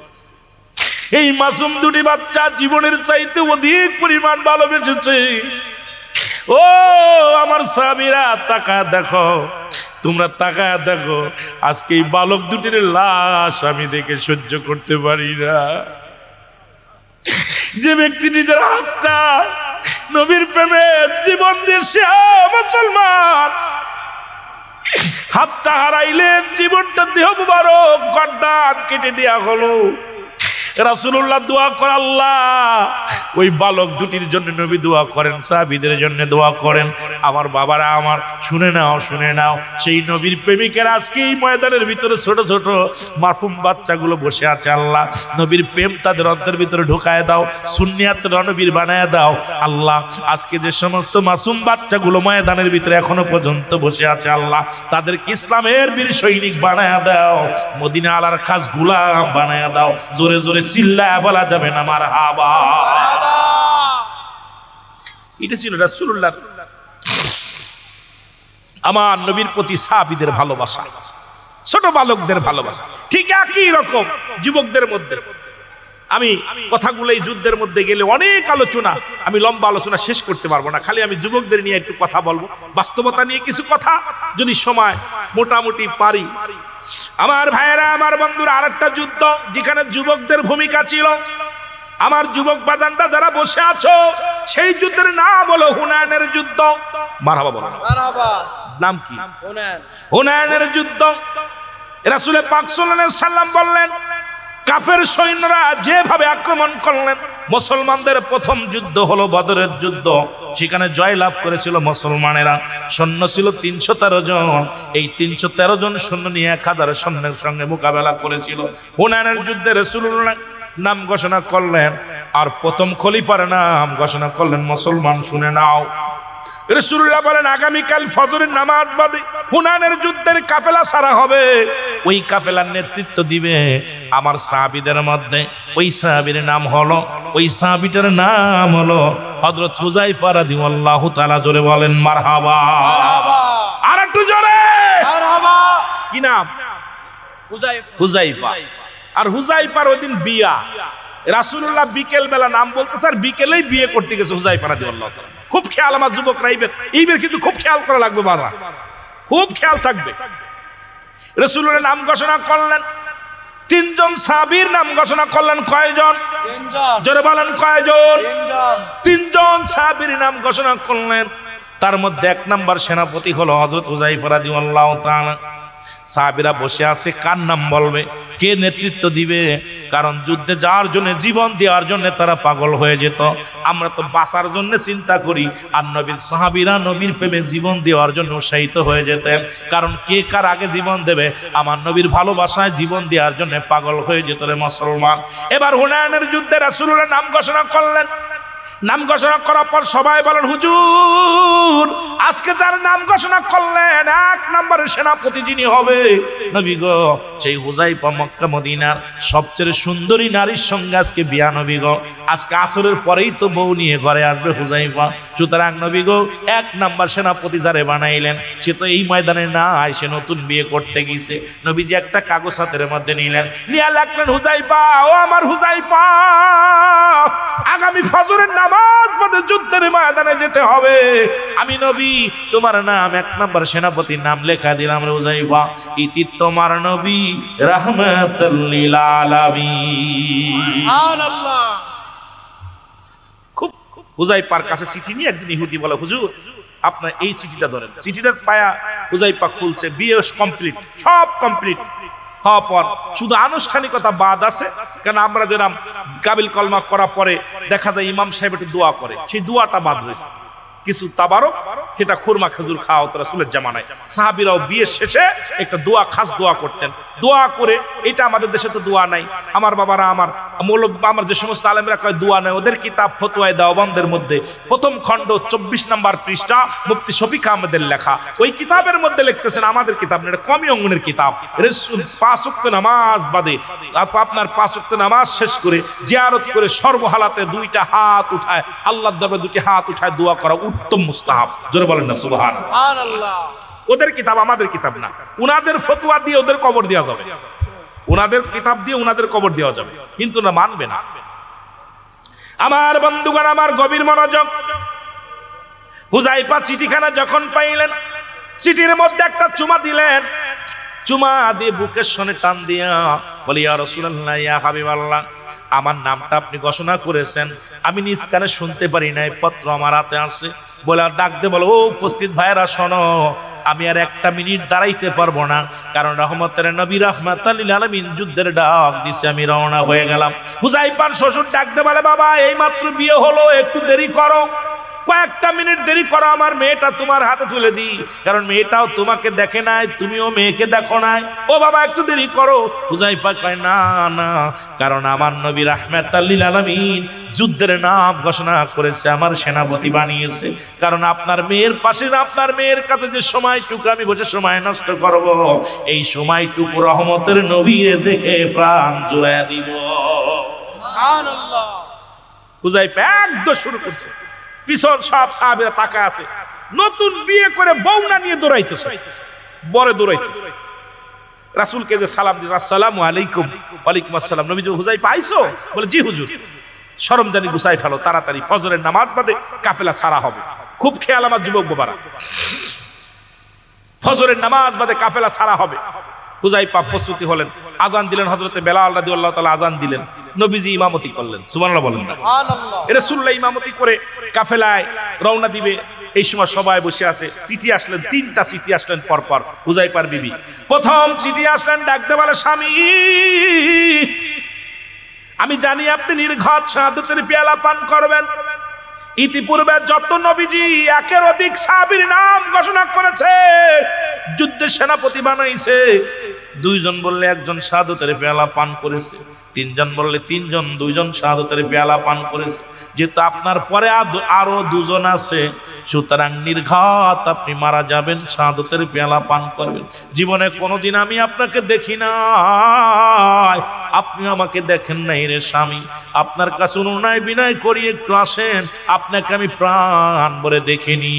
এই মাসুম দুটি বাচ্চা জীবনের চাইতে অধিক পরিমাণ ভালোবেসেছে। ও আমার সাহাবীরা তাকা দেখো, তোমরা তাকা দেখো, আজকে এই বালক দুটির লাশ আমি দেখে সহ্য করতে পারি না। যে ব্যক্তি নিজের হাতটা নবীর প্রেমে জীবন দিয়েছে, মুসলমান হাতটা হারাইলেন, জীবনটা দেহ মুবারক গর্দান কেটে দেয়া হলো। রাসূলুল্লাহ দোয়া করে, আল্লাহ ওই বালক দুটির জন্য নবী দোয়া করেন, সাহাবীদের জন্য দোয়া করেন। আমার বাবারা আমার শুনে নাও, সেই নবীর প্রেমিকের আজকে এই ময়দানের ভিতরে ছোট ছোট মাসুম বাচ্চাগুলো বসে আছে। আল্লাহ নবীর প্রেম তাদের অন্তরের ভিতরে ঢোকায় দাও, সুন্নিয়াত নবীর বানায় দাও। আল্লাহ আজকে যে সমস্ত মাসুম বাচ্চাগুলো ময়দানের ভিতরে এখনো পর্যন্ত বসে আছে, আল্লাহ তাদেরকে ইসলামের বীর সৈনিক বানায় দাও, মদিনা আলার খাস গোলাম বানায় দাও। জোরে জোরে চিল্লায়া বলা যাবে না মারহাবা। এটা ছিল রাসূলুল্লাহ আমার নবীর প্রতি সাহাবীদের ভালোবাসা, ছোট বালকদের ভালোবাসা। ঠিক একই রকম যুবকদের মধ্যে, আমি কথাগুলো এই যুদ্ধের মধ্যে গেলে অনেক আলোচনা, আমি লম্বা আলোচনা শেষ করতে পারবো না, খালি আমি যুবকদের নিয়ে একটু কথা বলবো, বাস্তবতা নিয়ে কিছু কথা যদি সময় মোটামুটি পারি। আমার ভাইয়েরা, আমার বন্ধুরা, আরেকটা যুদ্ধ যেখানে যুবকদের ভূমিকা ছিল, আমার যুবক বাজানটা যারা বসে আছো, সেই যুদ্ধের নাম হলো হুনায়নের যুদ্ধ। মারহাবা বলো, নাম কি? হুনায়নের যুদ্ধ। রাসূল পাক সাল্লাল্লাহু আলাইহি সাল্লাম বললেন, কাফের সৈন্যরা যেভাবে আক্রমণ করলেন, মুসলমানদের প্রথম যুদ্ধ হলো বদরের যুদ্ধ, সেখানে জয়লাভ করেছিল মুসলমানেরা। সৈন্য ছিল 313 জন, এই 313 জন সৈন্য নিয়ে 1000 সৈন্যের সঙ্গে মোকাবেলা করেছিল। হুনায়নের যুদ্ধে রাসূলুল্লাহ নাম ঘোষণা করলেন, আর প্রথম খলিফার নাম ঘোষণা করলেন। মুসলমান শুনে নাও, রাসূলুল্লাহ বলেন, আগামীকাল ফজরের নামাজ বাদে হুনায়নের যুদ্ধের কাফেলা সারা হবে, ওই কাফেলার নেতৃত্ব দিবে আমার সাহাবীদের মধ্যে ওই সাহাবীর নাম হলো, ওই সাহাবীটার নাম হলো হযরত হুযায়ফা রাদিয়াল্লাহু তাআলা। জোরে বলেন মারহাবা, আর একটু জোরে মারহাবা। কি নাম? হুযায়ফা। আর হুযায়ফার ওইদিন বিয়া, রাসূলুল্লাহ বিকেল বেলা নাম বলতেছে, আর বিকেলেই বিয়ে করতে গেছে হুযায়ফা রাদিয়াল্লাহু তাআলা। খুব খেয়াল আমার যুবকরা, এইবার কিন্তু খুব খেয়াল করা লাগবে, বাবা খুব খেয়াল থাকবে। রাসূলুল্লাহ নাম ঘোষণা করলেন, 3 জন সাহাবীর নাম ঘোষণা করলেন। কয়জন? 3 জন। জোরে বলেন কয়জন? 3 জন। 3 জন সাহাবীর নাম ঘোষণা করলেন। তার মধ্যে 1 নাম্বার সেনাপতি হলো হযরত হুযায়ফা রাদিয়াল্লাহু তাআলা। সাহাবীরা বসে আছে, কার নাম বলবে, কে নেতৃত্ব দিবে? কারণ যুদ্ধে যাওয়ার জন্য, জীবন দেওয়ার জন্য তারা পাগল হয়ে যেত। আমরা তো বাঁচার জন্য চিন্তা করি, আর নবীর সাহাবীরা নবীর প্রেমে জীবন দেওয়ার জন্য উৎসাহিত হয়ে যেতেন। কারণ কে কার আগে জীবন দেবে, আমার নবীর ভালোবাসায় জীবন দেওয়ার জন্য পাগল হয়ে যেত রে মুসলমান। এবার হুনায়নের যুদ্ধে রাসূলুল্লাহ নাম ঘোষণা করলেন। নাম ঘোষণা করার পর সবাই বলেন, হুজুর আজকে তার নাম ঘোষণা করলেন, 1 নম্বরের সেনাপতি যিনি হবে, নবী গো সেই হুযায়ফা মক্কা মদিনার সবচেয়ে সুন্দরী নারীর সঙ্গে আজকে বিয়া। নবী গো আজকে আসরের পরেই তো বউ নিয়ে ঘরে আসবে হুযায়ফা। সুতরাং নবী গো 1 নম্বর সেনাপতি যারে বানাইলেন, সে তো এই ময়দানে নাই, সে নতুন বিয়ে করতে গিয়েছে। নবীজি একটা কাগজ হাতের মধ্যে নিলেন, নিয়ে লিখলেন, হুযায়ফা, ও আমার হুযায়ফা, আগামী ফজরের নামাজ পড়ে যুদ্ধের ময়দানে যেতে হবে। আমি নবী তোমার নাম 1 নম্বর সেনাপতির নাম লেখা দিলাম রে হুযায়ফা, ইতি তোমার নবী রাহমাতুল লিল আলামিন। সুবহানাল্লাহ। খুব হুযায়ফার কাছে চিঠি নিয়ে একদিন ইহুদি বলে, হুজুর আপনার এই চিঠিটা ধরেন। চিঠিটার পায়া হুযায়ফা খুলছে, বিয়ে কমপ্লিট, সব কমপ্লিট হওয়ার পর শুধু আনুষ্ঠানিকতা বাদ আছে। কারণ আমরা যেরকম কাবিল কলমা করার পরে দেখা যায় ইমাম সাহেব একটু দোয়া করে, সেই দোয়াটা বাদ রয়েছে। কিছু তাবারক, সেটা খুরমা খেজুর খাওয়া হতো রাসূলের জামানায়। সাহাবীরাও বিয়ের শেষে একটা দোয়া, খাস দোয়া করতেন। দোয়া করে, এটা আমাদের দেশে তো দোয়া নাই। আমার বাবারা, আমার আমার যে সমস্ত আলেমরা কয় দোয়া নাই, ওদের কিতাব ফতোয়ায়ে দেওবন্দের মধ্যে প্রথম খণ্ড 24 নম্বর পৃষ্ঠা মুফতি শফিক আহমেদের লেখা, ওই কিতাবের মধ্যে লিখতেছেন, আমাদের কিতাব না, এটা কমি অঙ্গনের কিতাব। 5 ওয়াক্ত নামাজ বাদে আপনার 5 ওয়াক্ত নামাজ শেষ করে জিয়ারত করে সর্বহালাতে 2টা হাত উঠায় আল্লাহর দরবারে 2টি হাত উঠায় দোয়া করা উত্তম মুস্তাহাব। জোরে বলেন না সুবহানাল্লাহ। সুবহানাল্লাহ। ওদের কিতাব, আমাদের কিতাব না। উনাদের ফতোয়া দিয়ে ওদের কবর দেওয়া যাবে, উনাদের কিতাব দিয়ে উনাদের কবর দেওয়া যাবে, কিন্তু না, মানবে না। আমার বন্ধুগণ, আমার গভীর মনোযোগ। হুযায়ফা চিঠিখানা যখন পাইলেন, চিঠির মধ্যে একটা চুমা দিলেন। চুমা দিয়ে বুকের সনে টান দিয়া বলি, ইয়া রাসূলুল্লাহ, ইয়া হাবিবাল্লাহ, আমার নামটা আপনি ঘোষণা করেছেন, আমি নিজ কানে শুনতে পারি নাই, পত্র আমার হাতে আছে। বলে ডাক দে বলো, ও উপস্থিত ভাইরা শোনো, আমি আর 1টা মিনিট দাঁড়াইতে পারবো না, কারণ রহমতের নবী রাহমাতুল লিল আলামিন যুদ্ধের ডাক দিছে, আমি রওনা হয়ে গেলাম। হুযায়ফার শ্বশুর ডাক দে বলে, বাবা এই মাত্র বিয়ে হলো, একটু দেরি করো, কয়েকটা মিনিট দেরি করো, আমার মেয়েটা তোমার হাতে তুলে দিই, কারণ মেয়েটাও তোমাকে দেখে নাই, তুমিও মেয়েকে দেখো নাই। ও বাবা একটু দেরি করো। হুযায়ফা কয়, না না, কারণ আমার নবী রাহমাতুল লিল আলামিন যুদ্ধের নাম ঘোষণা করেছে, আমার সেনাপতি বানিয়েছে। কারণ আপনার মেয়ের পাশে, আপনার মেয়ের কাছে যে সময়টুকু আমি বসে সময় নষ্ট করব, এই সময়টুকু রহমতের নবীরে দেখে প্রাণ জুড়াইয়া দিব। সুবহানাল্লাহ। হুযায়ফা একদম শুরু করছে, পিছন সব সাহাবীরা তাকায় আছে। নতুন বিয়ে করে বউ না নিয়ে দৌড়াইতেছে, বরে দৌড়াইতেছে। রাসূলকে যে সালাম দিছে, আসসালামু আলাইকুম। ওয়ালাইকুম আসসালাম। নবীজি, হুযায়ফা আইছো? বলে, জি হুজুর। সরমজানি গুছাই ফেলো, তাড়াতাড়ি ফজরের নামাজ বাদে কাফেলা সারা হবে। খুব খেয়াল আমার যুবক বাবারা, ফজরের নামাজ বাদে কাফেলা সারা হবে। হুযায়ফা প্রস্তুতি হলেন, আজান দিলেন, হযরতে বেলাল রাদিয়াল্লাহু তাআলা আজান দিলেন, নবীজি ইমামতি করলেন। সুবহানাল্লাহ বলেন না? সুবহানাল্লাহ। রাসূলুল্লাহ ইমামতি করে কাফেলায় রওনা দিবে। এই সময় সবাই বসে আছে। চিঠি আসলেন, 3টা চিঠি আসলেন পরপর। হুযায়ফার বিবি প্রথম চিঠি আসলেন, ডাকতে বলে, স্বামী আমি জানি আপনি নির্ঘাত শাহাদাতের পেয়ালা পান করবেন। ইতিপূর্বে যত নবীজি 1-এর অধিক সাহাবীর নাম ঘোষণা করেছে, যুদ্ধের সেনাপতি বানাইছে, 2 জন বললে 1 জন শাহাদাতের পেয়ালা পান করেছে, 3 জন বললে 3 জন, 2 জন শাহাদাতের পেয়ালা পান করেছে। যেহেতু আপনার পরে আরো 2 জন আছে, সুতরাং নির্ঘাত আপনি মারা যাবেন, শাহাদাতের পেয়ালা পান করবেন। জীবনে কোনোদিন আমি আপনাকে দেখি নাই, আপনি আমাকে দেখেন নাই রে স্বামী, আপনার কাছে অনুনয় বিনয় করি, একটু আসেন, আপনাকে আমি প্রাণ ভরে দেখিনি।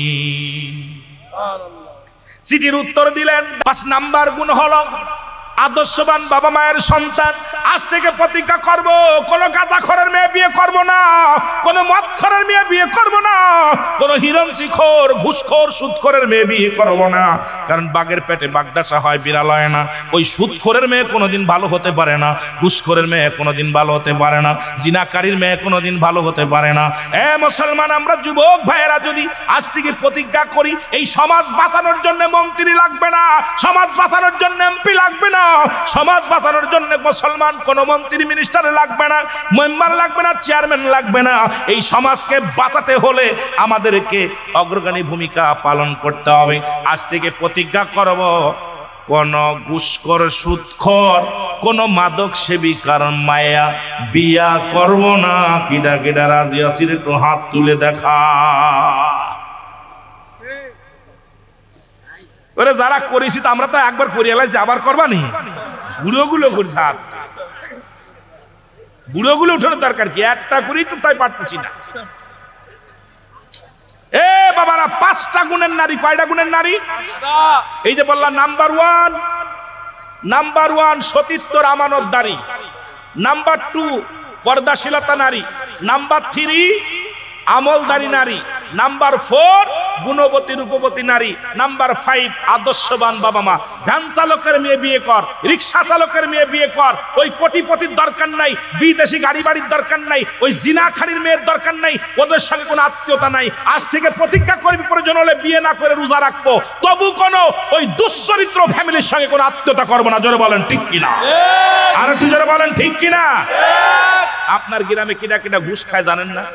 চিঠির উত্তর দিলেন। 5 নাম্বার গুণ হলো আদর্শবান বাবা মায়ের সন্তান আজ থেকে প্রতিজ্ঞা করব, কোন গাঁজাখোরের মেয়ে বিয়ে করব না, কোন মদখোরের মেয়ে বিয়ে করব না, কোন হিরণশিখোর ঘুষখোর সুদখোরের মেয়ে বিয়ে করব না। কারণ বাঘের পেটে বাগডাসা হয়, বিড়াল হয় না। ওই সুদখোরের মেয়ে কোনোদিন ভালো হতে পারে না, ঘুষখোরের মেয়ে কোনোদিন ভালো হতে পারে না, জিনাকারীর মেয়ে কোনোদিন ভালো হতে পারে না। মুসলমান আমরা যুবক ভাইয়েরা যদি আজ থেকে প্রতিজ্ঞা করি, এই সমাজ বাঁচানোর জন্য মন্ত্রী লাগবে না, সমাজ বাঁচানোর জন্য এমপি লাগবে না, সমাজ বাঁচানোর জন্য মুসলমান কোন মন্ত্রী মিনিস্টার লাগবে না, মেম্বার লাগবে না, চেয়ারম্যান লাগবে না। এই সমাজকে বাঁচাতে হলে আমাদেরকে অগ্রগামী ভূমিকা পালন করতে হবে। আজ থেকে প্রতিজ্ঞা করব, কোন ঘুষখোর সুদখোর কোন মাদক সেবিকার মায়া বিয়া করব না। কিডা কিডা রাজি আছিস একটু হাত তুলে দেখা। ওরে যারা করেছি তো আমরা তো একবার করিয়ে লাইছি, আবার করবানি? বুড়োগুলো করিস, হাত বুড়োগুলো উঠানোর দরকার কি? একটা করি তো তাই পারতেছি না। এ বাবারা, 5টা গুণের নারী। কয়টা গুণের নারী? এই যে বললাম, নাম্বার ওয়ান সতীত্বর আমানতদারি, নাম্বার 2 পর্দাশীলতা নারী, নাম্বার 3 আমলদারি নারী, নাম্বার 4 গুণবতী রূপবতী নারী, নাম্বার 5 আদর্শবান বাবা মা। ভ্যান চালকের মেয়ে বিয়ে কর, রিক্সা চালকের মেয়ে বিয়ে কর, ওই কোটিপতির দরকার নাই, বিদেশি গাড়ি বাড়ির দরকার নাই, ওই জিনাখারির মেয়ের দরকার নাই, ওদের সঙ্গে কোনো আত্মীয়তা নাই। আজ থেকে প্রতিজ্ঞা করবি, প্রয়োজন হলে বিয়ে না করে রোজা রাখবো, তবু কোনো ওই দুশ্চরিত্র ফ্যামিলির সঙ্গে কোনো আত্মীয়তা করবো না। জোরে বলেন ঠিক কিনা? আর একটু জোরে বলেন ঠিক কিনা? আপনার গ্রামে কিনা কিনা ঘুষ খায় জানেন না?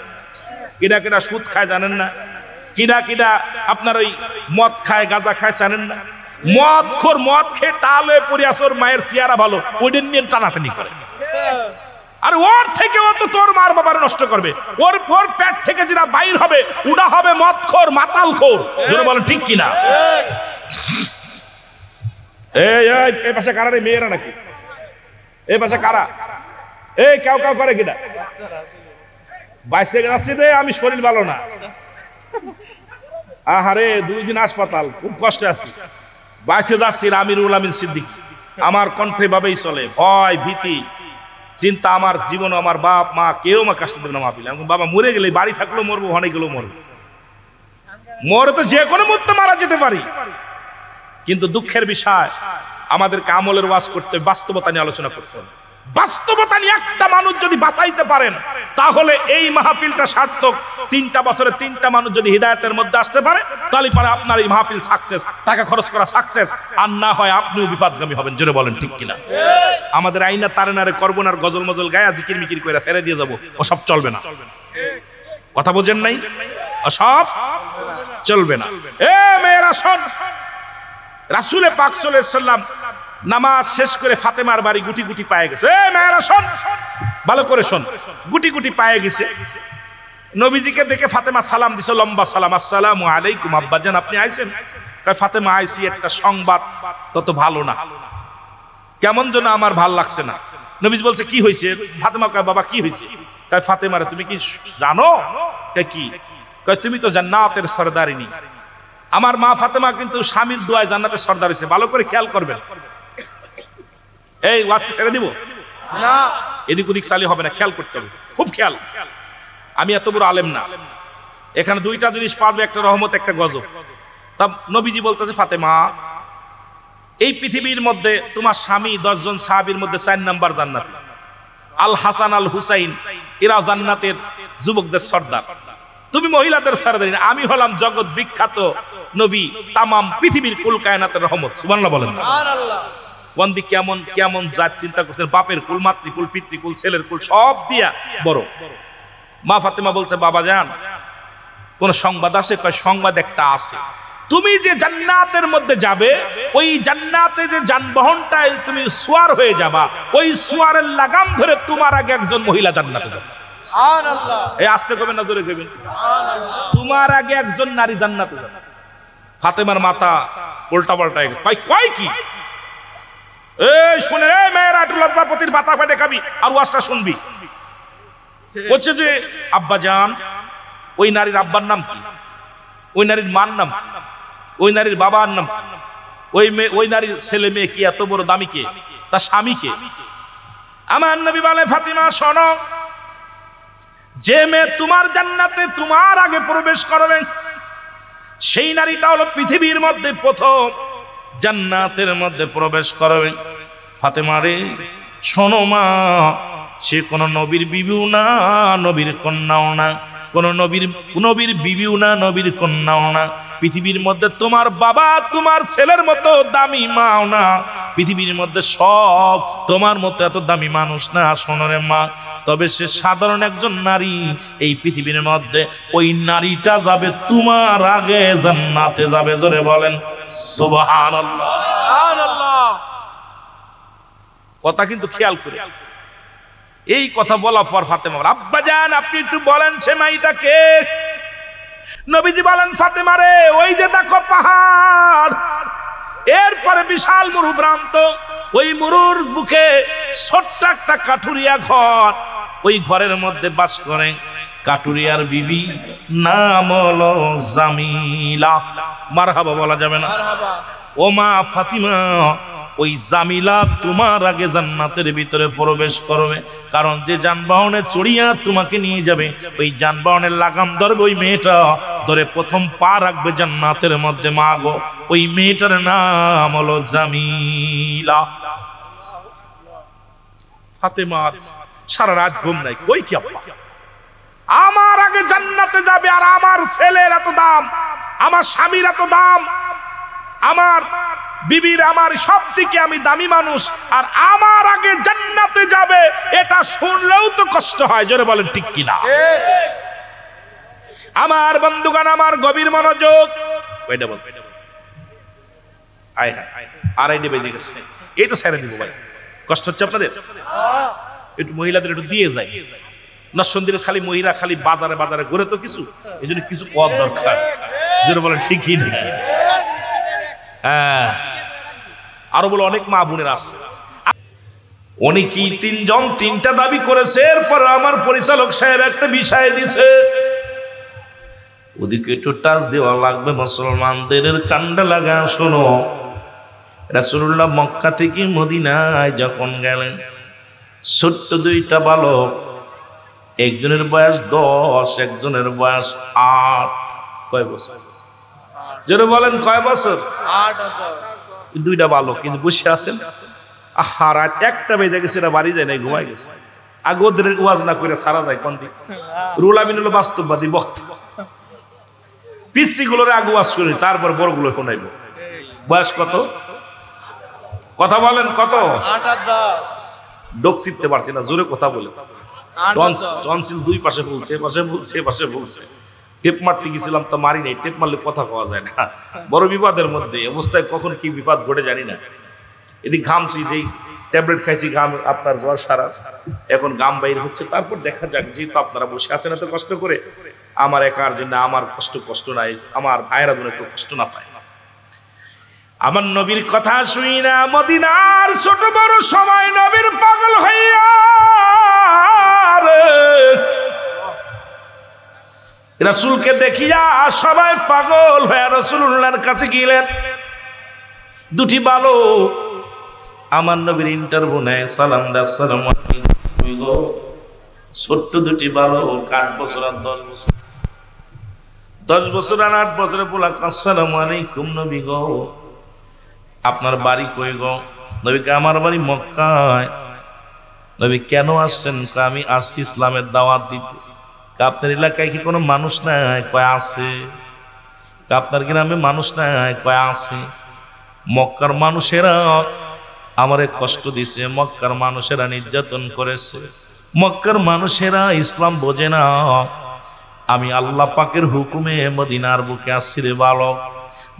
কিনা কিনা সুদ খায় জানেন না? কিনা কিনা আপনার ওই মদ খায়, গাঁজা খায় জানেন না? মদ খেয়ে টাল হয়ে পড়ে আসে, ওর মায়ের চেহারা ভালো, ওইটা নিয়ে টানাটানি করে। আর ওর থেকে ও তো তোর মার বাবার নষ্ট করবে। ওর পেট থেকে যেটা বাইর হবে ওটা হবে মদখোর, মাতালখোর। জোরে বলো ঠিক কিনা? এই পাশে কারা রে? মেয়েরা নাকি? এই পাশে কারা? এই কেউ করে কিনা? বাইসে যাচ্ছি রে, আমি শরীর ভালো না। আহারে 2 দিন হাসপাতাল, খুব কষ্টে আছি। বাইসে যাচ্ছি, আমিরুল আমিন সিদ্দিক। আমার কণ্ঠে ভাবেই চলে, ভয় ভীতি চিন্তা। আমার জীবন, আমার বাপ মা কেউ আমার কষ্ট দেবে না। মাপিলে বাবা মরে গেলে, বাড়ি থাকলেও মরবো, অনেক গেলেও মরবো। মরে তো যে কোনো মুহূর্তে মারা যেতে পারি। কিন্তু দুঃখের বিষয়, আমাদেরকে আমলের ওয়াজ করতে, বাস্তবতা নিয়ে আলোচনা করতে হবে। বাস্তবতা নিয়ে একটা মানুষ যদি বাঁচাইতে পারেন, তাহলে এই মাহফিলটা সার্থক। 3টা বছরে 3টা মানুষ যদি হিদায়াতের মধ্যে আসতে পারে, তাহলে পরে আপনার এই মাহফিল সাকসেস, টাকা খরচ করা সাকসেস। আর না হয় আপনিও বিপদগামী হবেন। জোরে বলেন ঠিক কিনা? আমাদের আইনা তারে নারে করবনার গজল মজল গায়া জিকির মিকির করে ছেড়ে দিয়ে যাবো, ও সব চলবে না। কথা বোঝেন নাই? ও সব চলবে না। এ মেয়েরা শোন, রাসূল পাক সাল্লাল্লাহু আলাইহি ওয়াসাল্লাম নামাজ শেষ করে ফাতেমার বাড়ি গুটি গুটি পায়ে গেছে। এই মেয়েরা শোন, ভালো করে শোন, গুটি গুটি পায়ে গেছে। নবীজিকে দেখে ফাতেমা সালাম দিছে, লম্বা সালাম, আসসালামু আলাইকুম আব্বাজান, আপনি আইছেন? কয় ফাতেমা আইছি, একটা সংবাদ তত ভালো না, কেমন যেন আমার ভাল লাগছে না। নবীজি বলছে কি হয়েছে? ফাতেমা কয় বাবা কি হয়েছে? কয় ফাতেমারে তুমি কি জানো? কয় কি? কয় তুমি তো জান্নাতের সরদারিনী। আমার মা ফাতেমা কিন্তু স্বামীর দোয়ায় জান্নাতের সরদার হয়েছে, ভালো করে খেয়াল করবেন। এই ওয়াজকে ছেড়ে দিব না, এদিক ওদিক চালি হবে না, খেয়াল করতে হবে, খুব খেয়াল। আমি এত বড় আলেম না, এখানে 2টা জিনিস পারবে, একটা রহমত, একটা গজব। তা নবীজি বলতেছে ফাতেমা, এই পৃথিবীর মধ্যে তোমার স্বামী 10 জন সাহাবীর মধ্যে 4 নাম্বার জান্নাতি। আল হাসান আল হুসাইন, এরা জান্নাতের যুবকদের সর্দার। তুমি মহিলাদের সর্দারিনী, আমি হলাম জগৎ বিখ্যাত নবী, তামাম পৃথিবীর কুল কায়নাতের রহমত। সুবহানাল্লাহ বলেন। সুবহানাল্লাহ। বন্দি কেমন কেমন জাত চিন্তা করছেন, বাপের কুল, মাতৃকুল, পিতৃকুল, ছেলের কুল সব দিয়া বড়। মা ফাতেমা বলতে বাবা জান কোন সংবাদ আছে? কয় সংবাদ একটা আছে, তুমি যে জান্নাতের মধ্যে যাবে, ওই জান্নাতে যে যানবাহনটায় তুমি সুয়ার হয়ে যাবা, ওই সুয়ারের লাগাম ধরে তোমার আগে একজন মহিলা জান্নাতে যাবে। সুবহানাল্লাহ। এই আসতে কবেন না জোরে কবেন, তোমার আগে একজন নারী জান্নাতে যাবে। ফাতেমার মাথা উল্টা পাল্টা কয় কি? এই শুনে, এই মেয়েরা একটু লজ্জাপতির বাতা ফেটে খাবি আর ওয়াজটা শুনবি। বলছে যে আব্বা জান, ওই নারীর আব্বার নাম কি? ওই নারীর মার নাম, ওই নারীর বাবার নাম, ওই নারীর ছেলে মেয়ে কি এত বড় দামি কে? তার স্বামীকে। আমার নবী বলে, ফাতিমা শোনো, যে মেয়ে তোমার জান্নাতে তোমার আগে প্রবেশ করবে সেই নারীটা হলো পৃথিবীর মধ্যে প্রথম জান্নাতের মধ্যে প্রবেশ করবে। ফাতেমা রে শোনো মা, সে কোনো নবীর বিবিও না, নবীর কন্যাও না, কোন নবীর বিবিও না, নবীর কন্যাও না। পৃথিবীর মধ্যে তোমার বাবা তোমার ছেলের মতো দামি মাও না, পৃথিবীর মধ্যে সব তোমার মতো এত দামি মানুষ না। শোনো রে মা, তবে সে সাধারণ একজন নারী, এই পৃথিবীর মধ্যে ওই নারীটা যাবে তোমার আগে জান্নাতে যাবে। জোরে বলেন সুবহানাল্লাহ। সুবহানাল্লাহ। কথা কিন্তু খেয়াল করে, এই কথা বলা পর ফাতেমা বলে, আব্বা জান আপনি একটু বলেন সে মাইটা কে? নবীজি বলেন, ফাতেমা রে ওই যে দেখো পাহাড়, এরপরে বিশাল মরুভ্রান্ত, ওই মরুর বুকে ছোট্ট একটা কাঠুরিয়া ঘর, ওই ঘরের মধ্যে বাস করে কাঠুরিয়ার বিবি, নাম হলো জামিলা। মারহাবা বলা যাবে না? মারহাবা। ও মা ফাতিমা, ওই জামিলা তোমার আগে জান্নাতের ভিতরে প্রবেশ করবে, কারণ যে যানবাহনে চড়িয়া তোমাকে নিয়ে যাবে ওই যানবাহনের লাগাম ধরবে ওই মেয়েটা, ধরে প্রথম পা রাখবে জান্নাতের মধ্যে। মা গো, ওই মেয়েটার নাম হলো জামিলা। ফাতেমার সারা রাত ঘুম নাই, কই কি আব্বা, আমার আগে জান্নাতে যাবে আর আমার ছেলের এত দাম, আমার স্বামীর এত দাম, আমার বিবির, আমার সব থেকে আমি দামি মানুষ, আর আমার আগে জান্নাতে যাবে, এটা শুনলেও তো কষ্ট হয়। জোরে বলেন ঠিক কিনা? আমার বন্ধুগণ, আমার গভীর মনোযোগ, আড়াইটে বেজে গেছে, এই তো ছেড়ে দিব ভাই, কষ্ট হচ্ছে আপনাদের? একটু মহিলাদের একটু দিয়ে যায়, নরসিংদীর খালি মহিলা খালি বাজারে বাজারে ঘুরে তো কিছু, এই জন্য কিছু কর দরকার। জোরে বলেন ঠিকই নেই? হ্যাঁ, আরো বলে অনেক মা বোনের আছে, অনেকেই তিনজন তিনটা দাবি করেছে, এরপর আমার পরিচালক সাহেব একটা বিষয় দিছে, ওদিকে একটু টাচ দেওয়া লাগবে। মুসলমানদের কান্ডা লাগা শোনো, রাসূলুল্লাহ মক্কা থেকে মদিনায় যখন গেলেন, ছোট্ট দুইটা বালক, একজনের বয়স 10, একজনের বয়স 8। কয় বছর? জোরে বলেন কয় বছর? 8 বছর। দুইটা বালক কিন্তু বসে আছেন, আহা রাত 1টা বেজে গেছে, এরা বাড়ি যায় নাই, ঘুমাই গেছে। আগে ওদের ওয়াজ না করে সারা যায় কোন দিক? রুল আমিন হলো বাস্তববাদী বক্তা, পিসি গুলোর আগে ওয়াজ করি, তারপর বড়গুলো শোনাইব। বয়স কত? কথা বলেন কত? 8 আর 10। ডোক চিপতে পারছি না, জোরে কথা বলে। 8 আর 10। টনসিল দুই পাশে বলছে, এ পাশে বলছে, এ পাশে বলছে। টেপ মারতে গেছিলাম তো মারি নাই, টেপ মারলে কথা কওয়া যায় না, বড় বিপদের মধ্যে অবস্থায় কখন কি বিপদ ঘটে জানি না। এদিক ঘামছি, যেই ট্যাবলেট খাইছি ঘাম আপনার জ্বর সারা, এখন ঘাম বাইর হচ্ছে। তারপর দেখা যাক, যেহেতু আপনারা বসে আছেন এত কষ্ট করে, আমার একার জন্য আমার কষ্ট নাই, আমার ভাইয়েরা যেন একটু কষ্ট না পায়। আমার নবীর কথা শুই না, মদিনার ছোট বড় সময় নবীর পাগল হইয়া রাসূলকে দেখিয়া সবাই পাগল হয়ে রাসূলুল্লাহর কাছে গেলেন। দুটি বালক আমার নবীর ইন্টারভিউ নেয়, সালাম দেয়, আসসালামু আলাইকুম। ছোট্ট দুটি বালক, 8 বছর আর 10 বছর, 10 বছর আর 8 বছরে বলা, আসসালামু আলাইকুম নবী গো, আপনার বাড়ি কই গো? নবীকে আমার বাড়ি মক্কায়। নবী কেন আসছেন? আমি আসছি ইসলামের দাওয়াত দিতে। আপনার এলাকায় কি কোনো মানুষ নাই? কয় আছে। আপনার গ্রামে মানুষ নাই? কয় আছে। মক্কার মানুষেরা আমারে কষ্ট দিছে, মক্কার মানুষেরা নির্যাতন করেছে, মক্কার মানুষেরা ইসলাম বোঝে না, আমি আল্লাহ পাকের হুকুমে মদিনার বুকে আসছি রে বালক।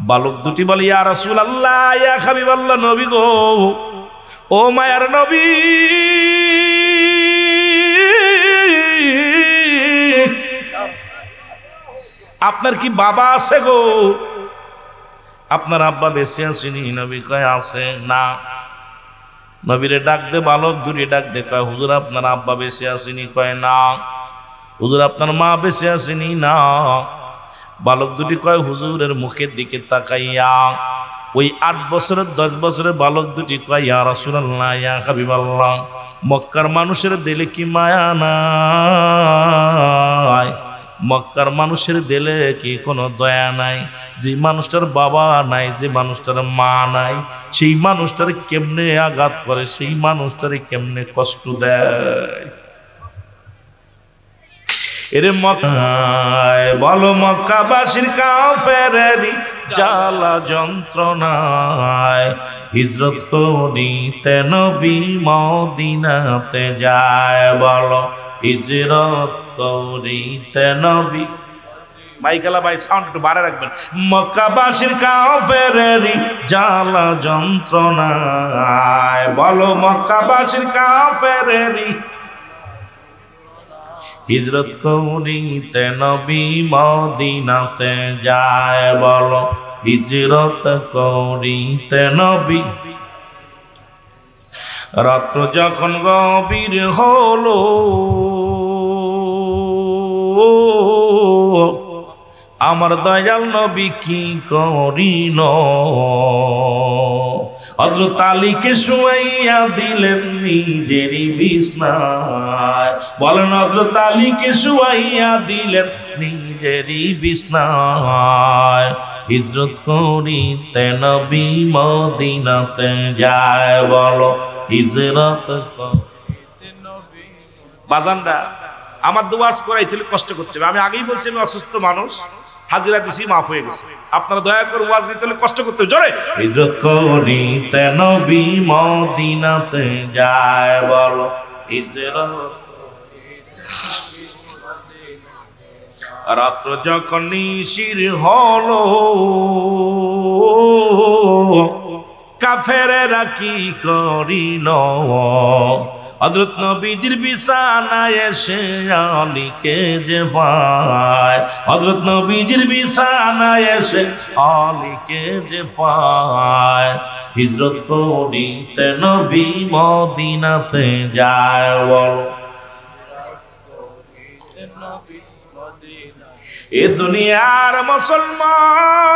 বালক দুটি বলে, ইয়া রাসূলুল্লাহ, ইয়া হাবিবাল্লাহ, নবী গো, ও মায়ার নবী, আপনার কি বাবা আছে গো? আপনার আব্বা বেঁচে আসেনি? নবী কয় আছে। না। নবীরে ডাক দে, বালক দুটি ডাক দে, কয় হুজুর আপনার আব্বা বেঁচে আসেনি? কয় না। হুজুর আপনার মা বেঁচে আসেনি? না। বালক দুটি কয় হুজুরের মুখের দিকে তাকাইয়া ওই 8 বছরের 10 বছরের বালক দুটি কয় ইয়া রাসূলুল্লাহ ইয়া হাবিবাল্লাহ, মক্কার মানুষের দিলে কি মায়া নাই? মক্কার মানুষের দিলে কি কোনো দয়া নাই? যে মানুষটার বাবা নাই, যে মানুষটার মা নাই, সেই মানুষটার কেমনে আঘাত করে, সেই মানুষটারে কেমনে কষ্ট দেয়। এরে মক্কায় বলো মক্কাবাসীর কাফেরেরই জ্বালা যন্ত্রণায় হিজরত করিতে নবী মদিনাতে যায়। বলো হিজরত করিতে নবী, মাইকেলা ভাই সাউন্ড একটু বাড়ায় রাখবেন। মক্কাবাসীর কাফেরেরই জ্বালা যন্ত্রণায়, বলো মক্কাবাসীর কাফেরেরই হিজরত করিতে নবী মদিনাতে যায়। বলো হিজরত করিতে নবী। রাত্র যখন গভীর হলো, আমার দয়াল নবী কি করিল? হযরত আলীকে শুয়াইয়া দিলেন নিজেরই বিছনায়। বলেন হযরত আলীকে শুয়াইয়া দিলেন নিজেরই বিছনায়। হিজরত করিতে নবী মদিনাতে যায়। বলো হিজরত করিতে নবী। বাজানরা আমার দুয়াজ করাইছিল, কষ্ট করতে হবে। আমি আগেই বলছি আমি অসুস্থ মানুষ, হাজিরা দিছি, মাফ হয়ে গেছে। আপনারা দয়া করে ওয়াজ নিতে হলে কষ্ট করতে হবে জোরে। হিজরত করিতে নবী মদিনাতে যায়। বলো হিজরত। রাত্র যখন নিশির হলো, কাফেরেরা কি করিল? হযরত নবীজির বিছানায় এসে আলীকে যে পায়। হযরত নবীজির বিছানায় এসে আলীকে যে পায়। হিজরত করিতে নবী মদিনাতে যায়। বলো এ দুনিয়ার মুসলমান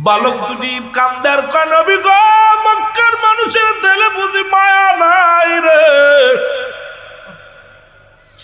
বালক দুটি কান্দার কয় নবী গো, মক্কার মানুষের দিলে বুঝি মায়া নাই রে।